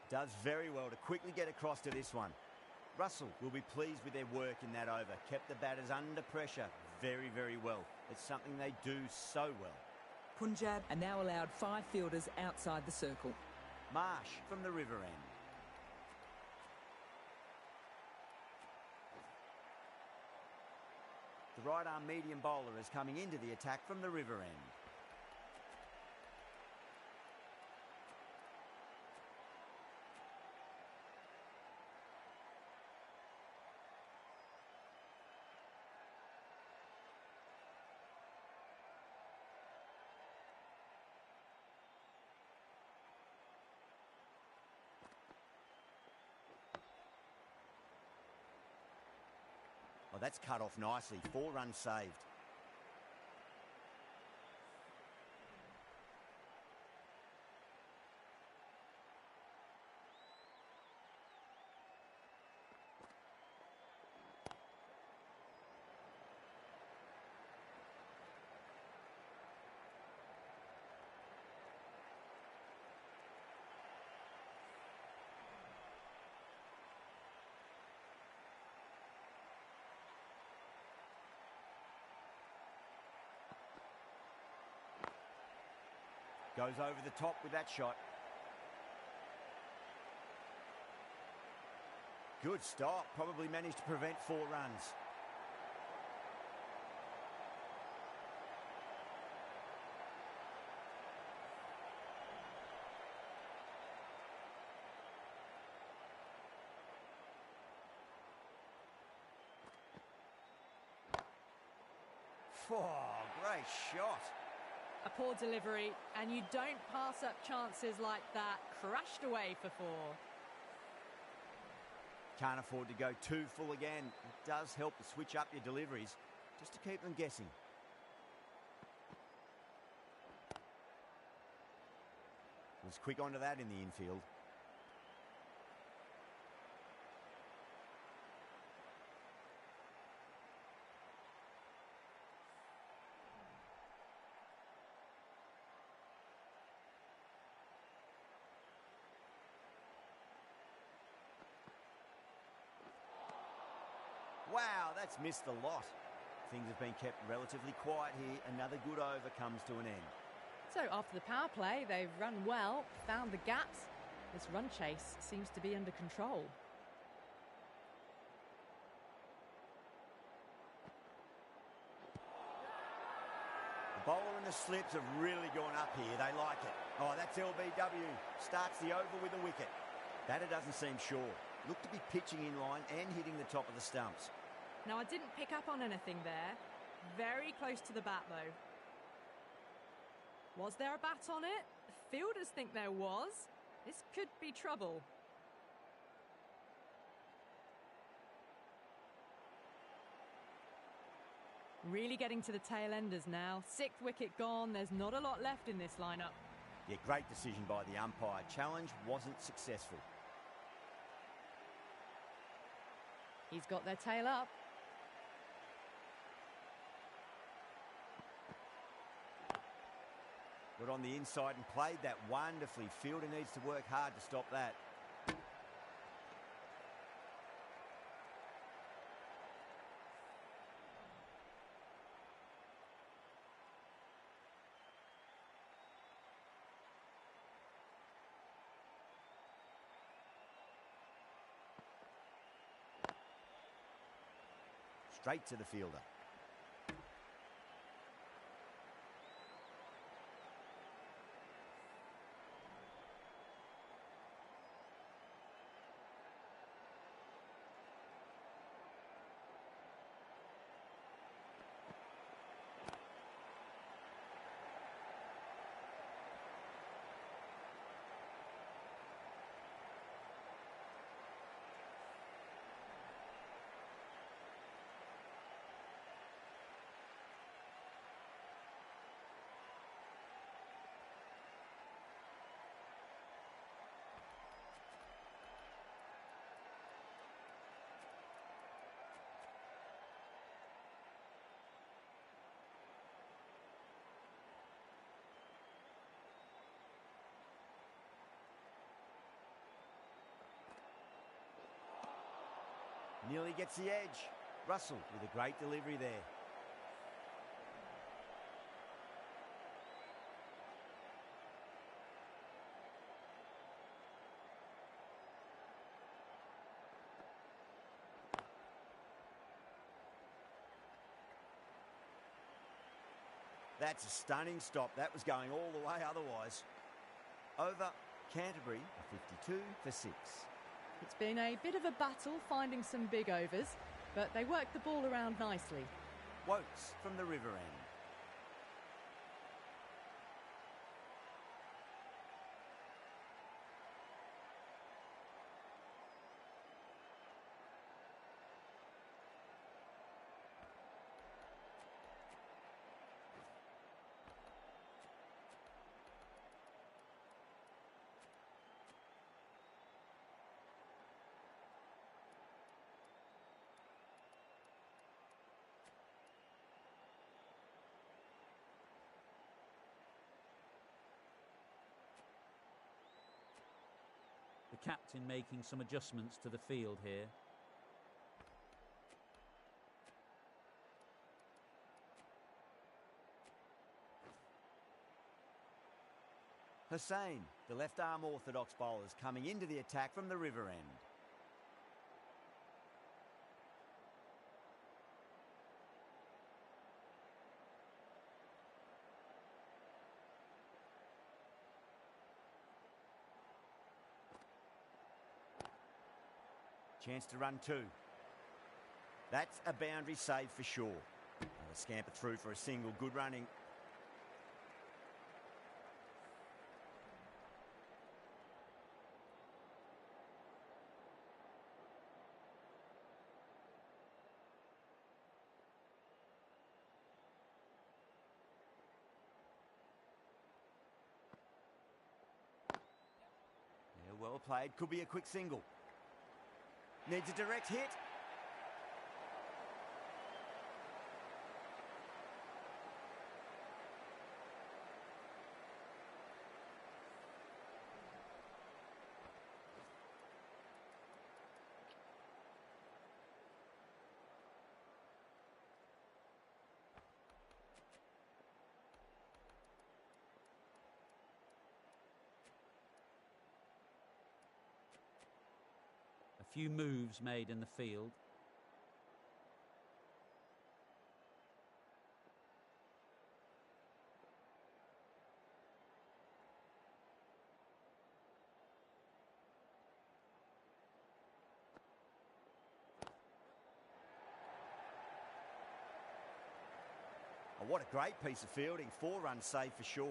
S1: Does very well to quickly get across to this one. Russell will be pleased with their work in that over. Kept the batters under pressure very, very well. It's something they do so well.
S3: Punjab are now allowed 5 fielders outside the circle.
S1: Marsh from the river end. The right arm medium bowler is coming into the attack from the river end. Oh, that's cut off nicely. 4 runs saved. Goes over the top with that shot. Good stop. Probably managed to prevent 4 runs. Oh, great shot.
S2: A poor delivery, and you don't pass up chances like that. Crashed away for 4.
S1: Can't afford to go too full again. It does help to switch up your deliveries, just to keep them guessing. Was quick onto that in the infield. Wow, that's missed a lot. Things have been kept relatively quiet here. Another good over comes to an end.
S2: So after the power play, they've run well, found the gaps. This run chase seems to be under control.
S1: The bowler and the slips have really gone up here. They like it. Oh, that's LBW. Starts the over with a wicket. Batter doesn't seem sure. Looked to be pitching in line and hitting the top of the stumps.
S2: Now, I didn't pick up on anything there. Very close to the bat, though. Was there a bat on it? Fielders think there was. This could be trouble. Really getting to the tail enders now. 6th wicket gone. There's not a lot left in this lineup.
S1: Yeah, great decision by the umpire. Challenge wasn't successful.
S2: He's got their tail up.
S1: Got on the inside and played that wonderfully. Fielder needs to work hard to stop that. Straight to the fielder. Nearly gets the edge. Russell with a great delivery there. That's a stunning stop. That was going all the way otherwise. Over Canterbury, 52 for 6.
S2: It's been a bit of a battle finding some big overs, but they worked the ball around nicely.
S1: Wokes from the river end.
S5: The captain making some adjustments to the field here.
S1: Hussain, the left-arm orthodox bowlers coming into the attack from the river end. Chance to run 2. That's a boundary save for sure. They'll scamper through for a single. Good running. Yeah, well played. Could be a quick single. Needs a direct hit.
S5: A few moves made in the field.
S1: Oh, what a great piece of fielding. 4 runs saved for sure.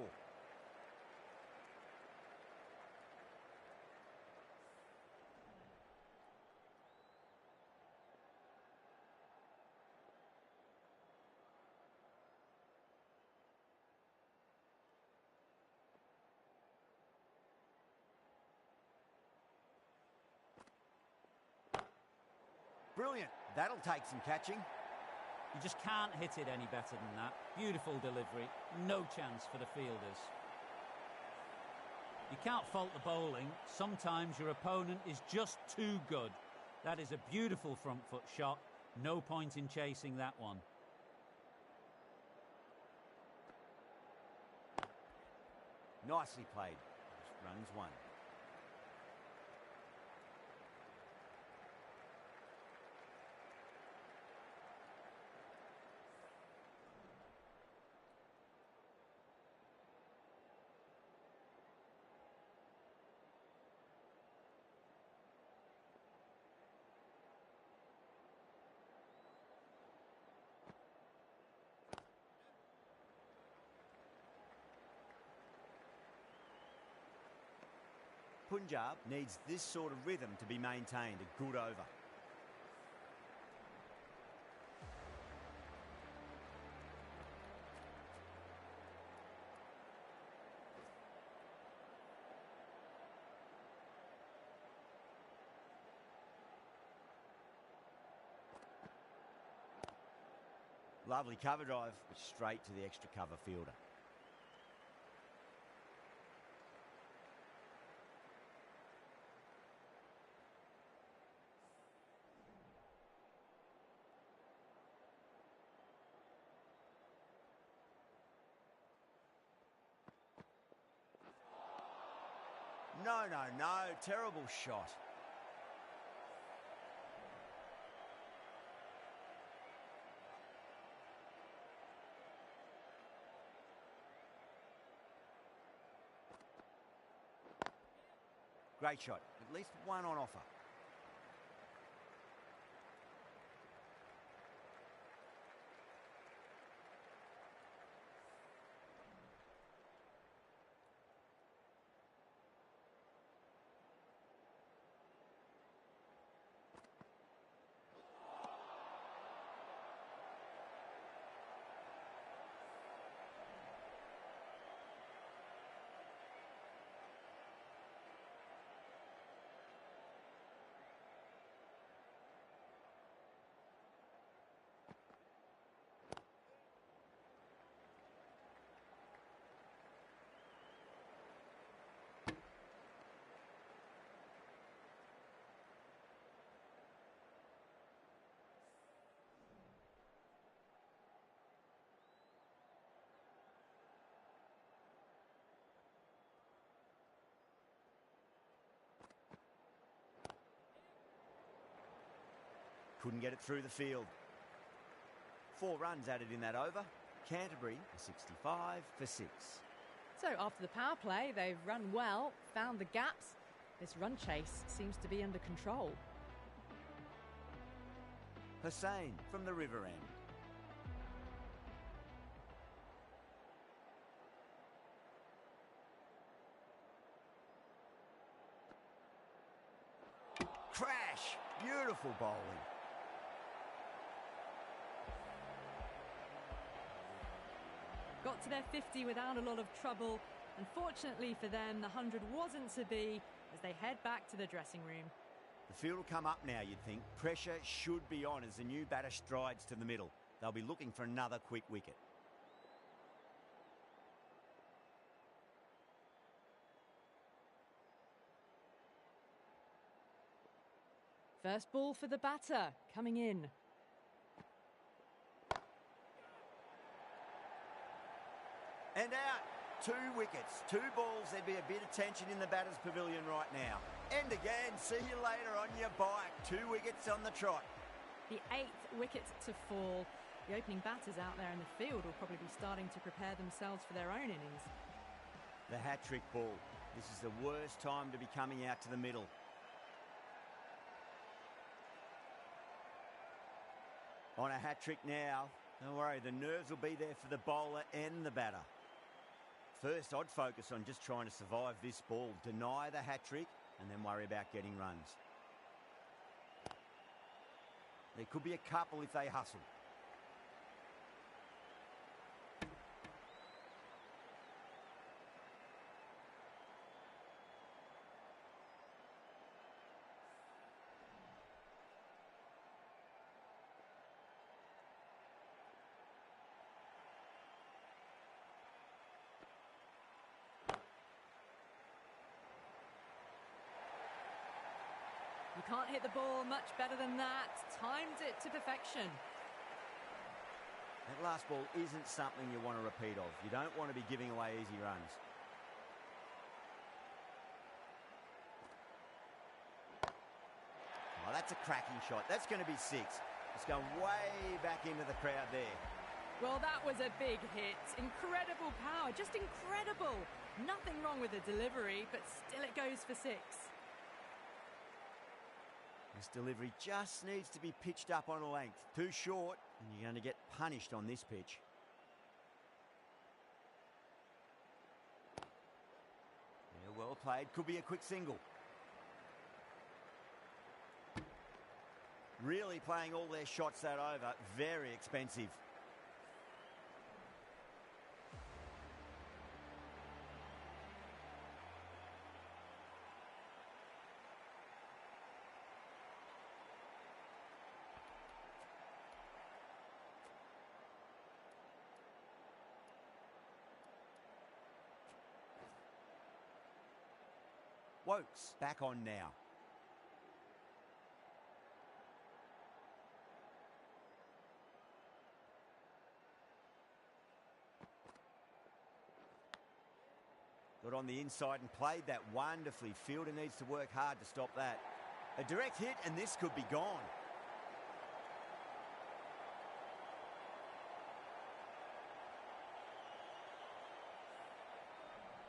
S1: brilliant. That'll take some catching.
S5: You just can't hit it any better than that. Beautiful delivery. No chance for the fielders. You can't fault the bowling. Sometimes your opponent is just too good. That is a beautiful front foot shot. No point in chasing that one.
S1: Nicely played. Runs one. Punjab needs this sort of rhythm to be maintained. A good over. Lovely cover drive, straight to the extra cover fielder. No. Terrible shot. Great shot. At least one on offer. Couldn't get it through the field. 4 runs added in that over. Canterbury are 65 for 6.
S2: So after the power play, they've run well, found the gaps. This run chase seems to be under control.
S1: Hussain from the river end. Crash! Beautiful bowling.
S2: Got to their 50 without a lot of trouble. Unfortunately for them, the 100 wasn't to be as they head back to the dressing room.
S1: The field will come up now, you'd think. Pressure should be on as the new batter strides to the middle. They'll be looking for another quick wicket.
S2: First ball for the batter, coming in.
S1: And out. 2 wickets. 2 balls. There'd be a bit of tension in the batter's pavilion right now. And again. See you later on your bike. 2 wickets on the trot.
S2: The 8th wicket to fall. The opening batters out there in the field will probably be starting to prepare themselves for their own innings.
S1: The hat-trick ball. This is the worst time to be coming out to the middle. On a hat-trick now. Don't worry, the nerves will be there for the bowler and the batter. First, I'd focus on just trying to survive this ball, deny the hat-trick, and then worry about getting runs. There could be a couple if they hustle.
S2: can't hit the ball much better than that. Timed it to perfection.
S1: That last ball isn't something you want a repeat of. You don't want to be giving away easy runs. Oh, that's a cracking shot. That's going to be 6. It's going way back into the crowd there.
S2: Well, that was a big hit. Incredible power, just incredible. Nothing wrong with the delivery, but still it goes for 6.
S1: This delivery just needs to be pitched up on a length. Too short, and you're going to get punished on this pitch. Yeah, well played. Could be a quick single. Really playing all their shots that over. Very expensive. Wokes back on now. Got on the inside and played that wonderfully. Fielder needs to work hard to stop that. A direct hit and this could be gone.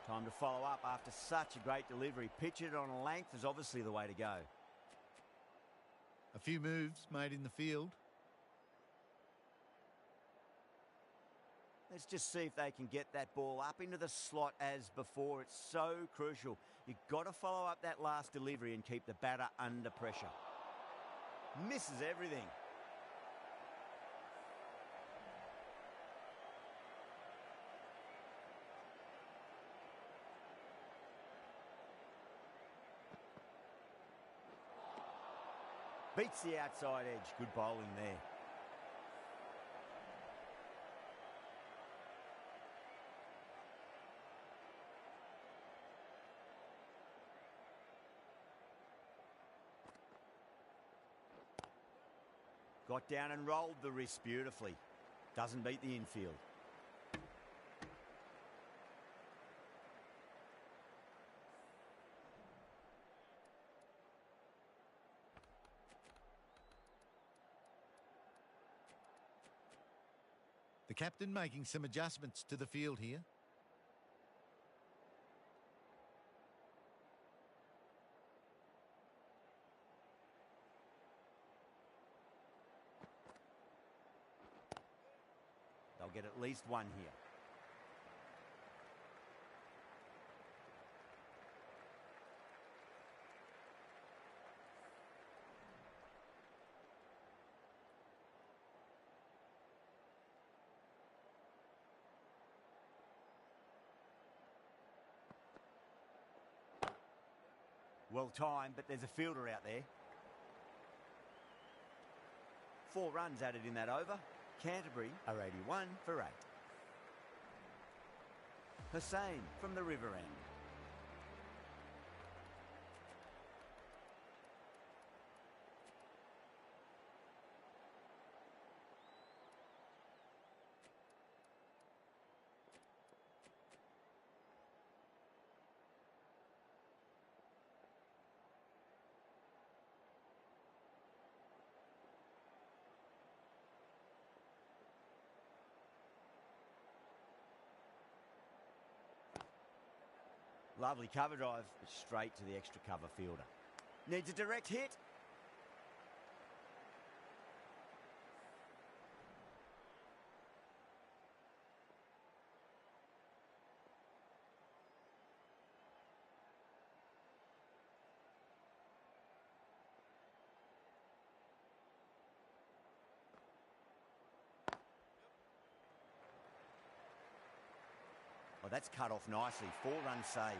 S1: Time to follow up after such a great delivery. Pitch it on a length is obviously the way to go.
S4: A few moves made in the field.
S1: Let's just see if they can get that ball up into the slot as before. It's so crucial. You've got to follow up that last delivery and keep the batter under pressure. Misses everything. Beats the outside edge. Good bowling there. Got down and rolled the wrist beautifully. Doesn't beat the infield.
S4: The captain making some adjustments to the field here.
S1: They'll get at least one here. Well timed, but there's a fielder out there. 4 runs added in that over. Canterbury are 81 for 8. Hussain from the river end. Lovely cover drive, but straight to the extra cover fielder. Needs a direct hit. Oh, that's cut off nicely. 4 runs saved.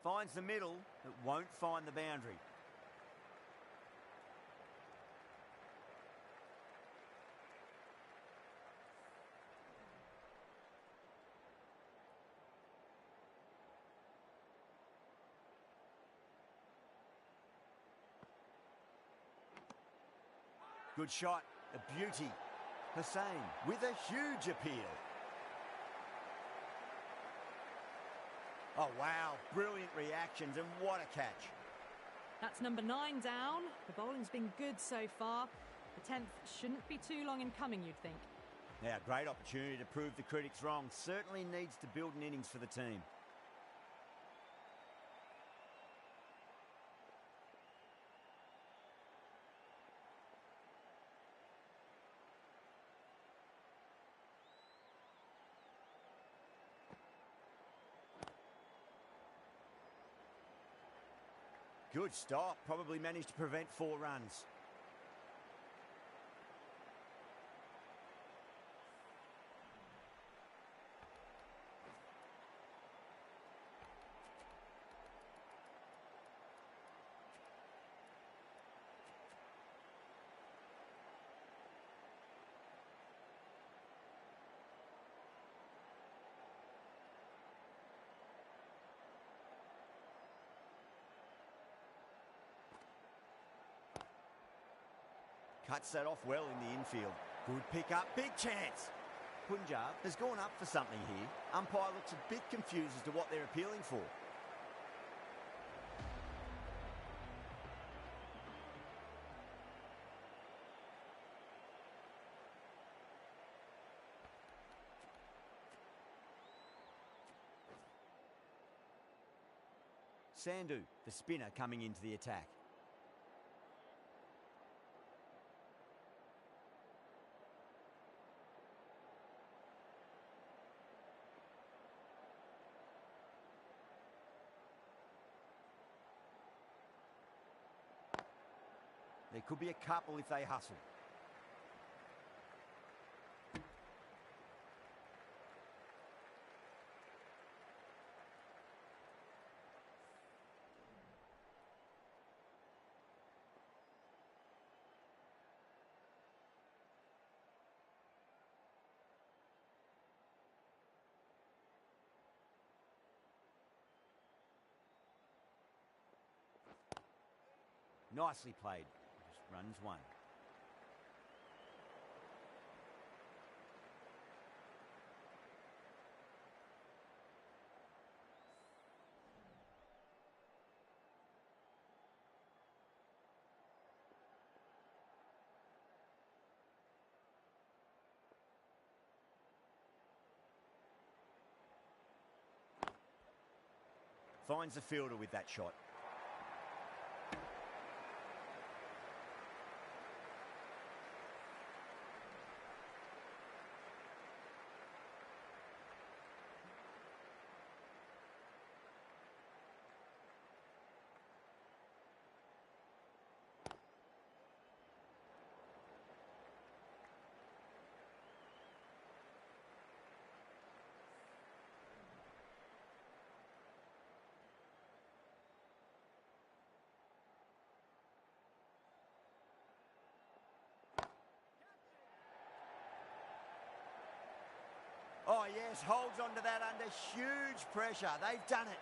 S1: Finds the middle, but won't find the boundary. Good shot, a beauty. Hussein with a huge appeal. Oh, wow, brilliant reactions, and what a catch.
S2: That's number 9 down. The bowling's been good so far. The 10th shouldn't be too long in coming, you'd think.
S1: Now, great opportunity to prove the critics wrong. Certainly needs to build an innings for the team. Good stop. Probably managed to prevent 4 runs. Cuts that off well in the infield. Good pick up, big chance. Punjab has gone up for something here. Umpire looks a bit confused as to what they're appealing for. Sandhu, the spinner, coming into the attack. There could be a couple if they hustle. Nicely played. Just runs 1. Finds the fielder with that shot. Oh, yes, holds on to that under huge pressure. They've done it.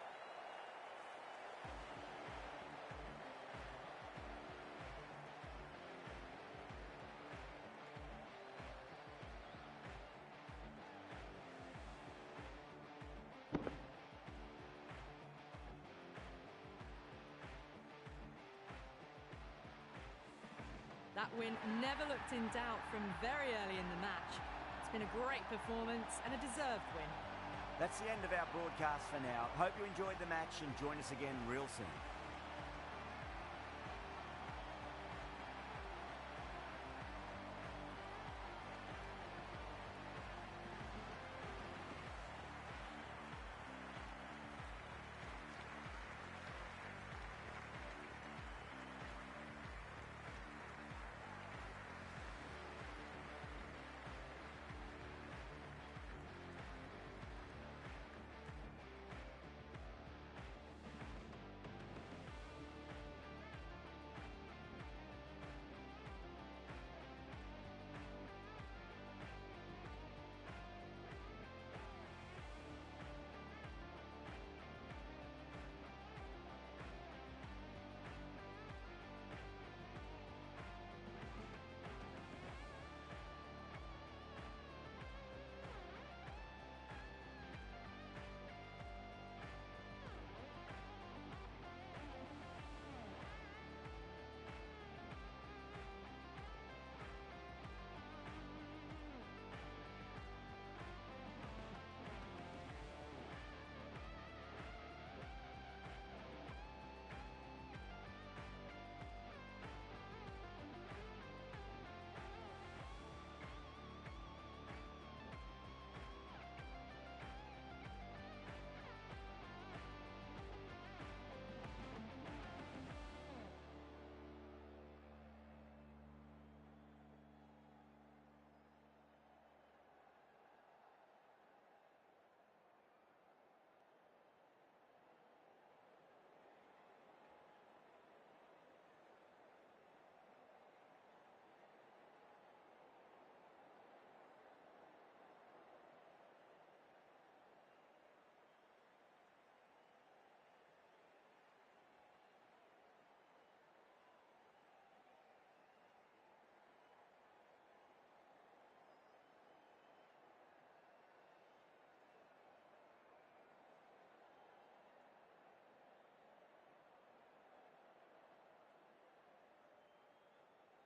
S2: That win never looked in doubt from very early in the match. It's been a great performance and a deserved win.
S1: That's the end of our broadcast for now. Hope you enjoyed the match and join us again real soon.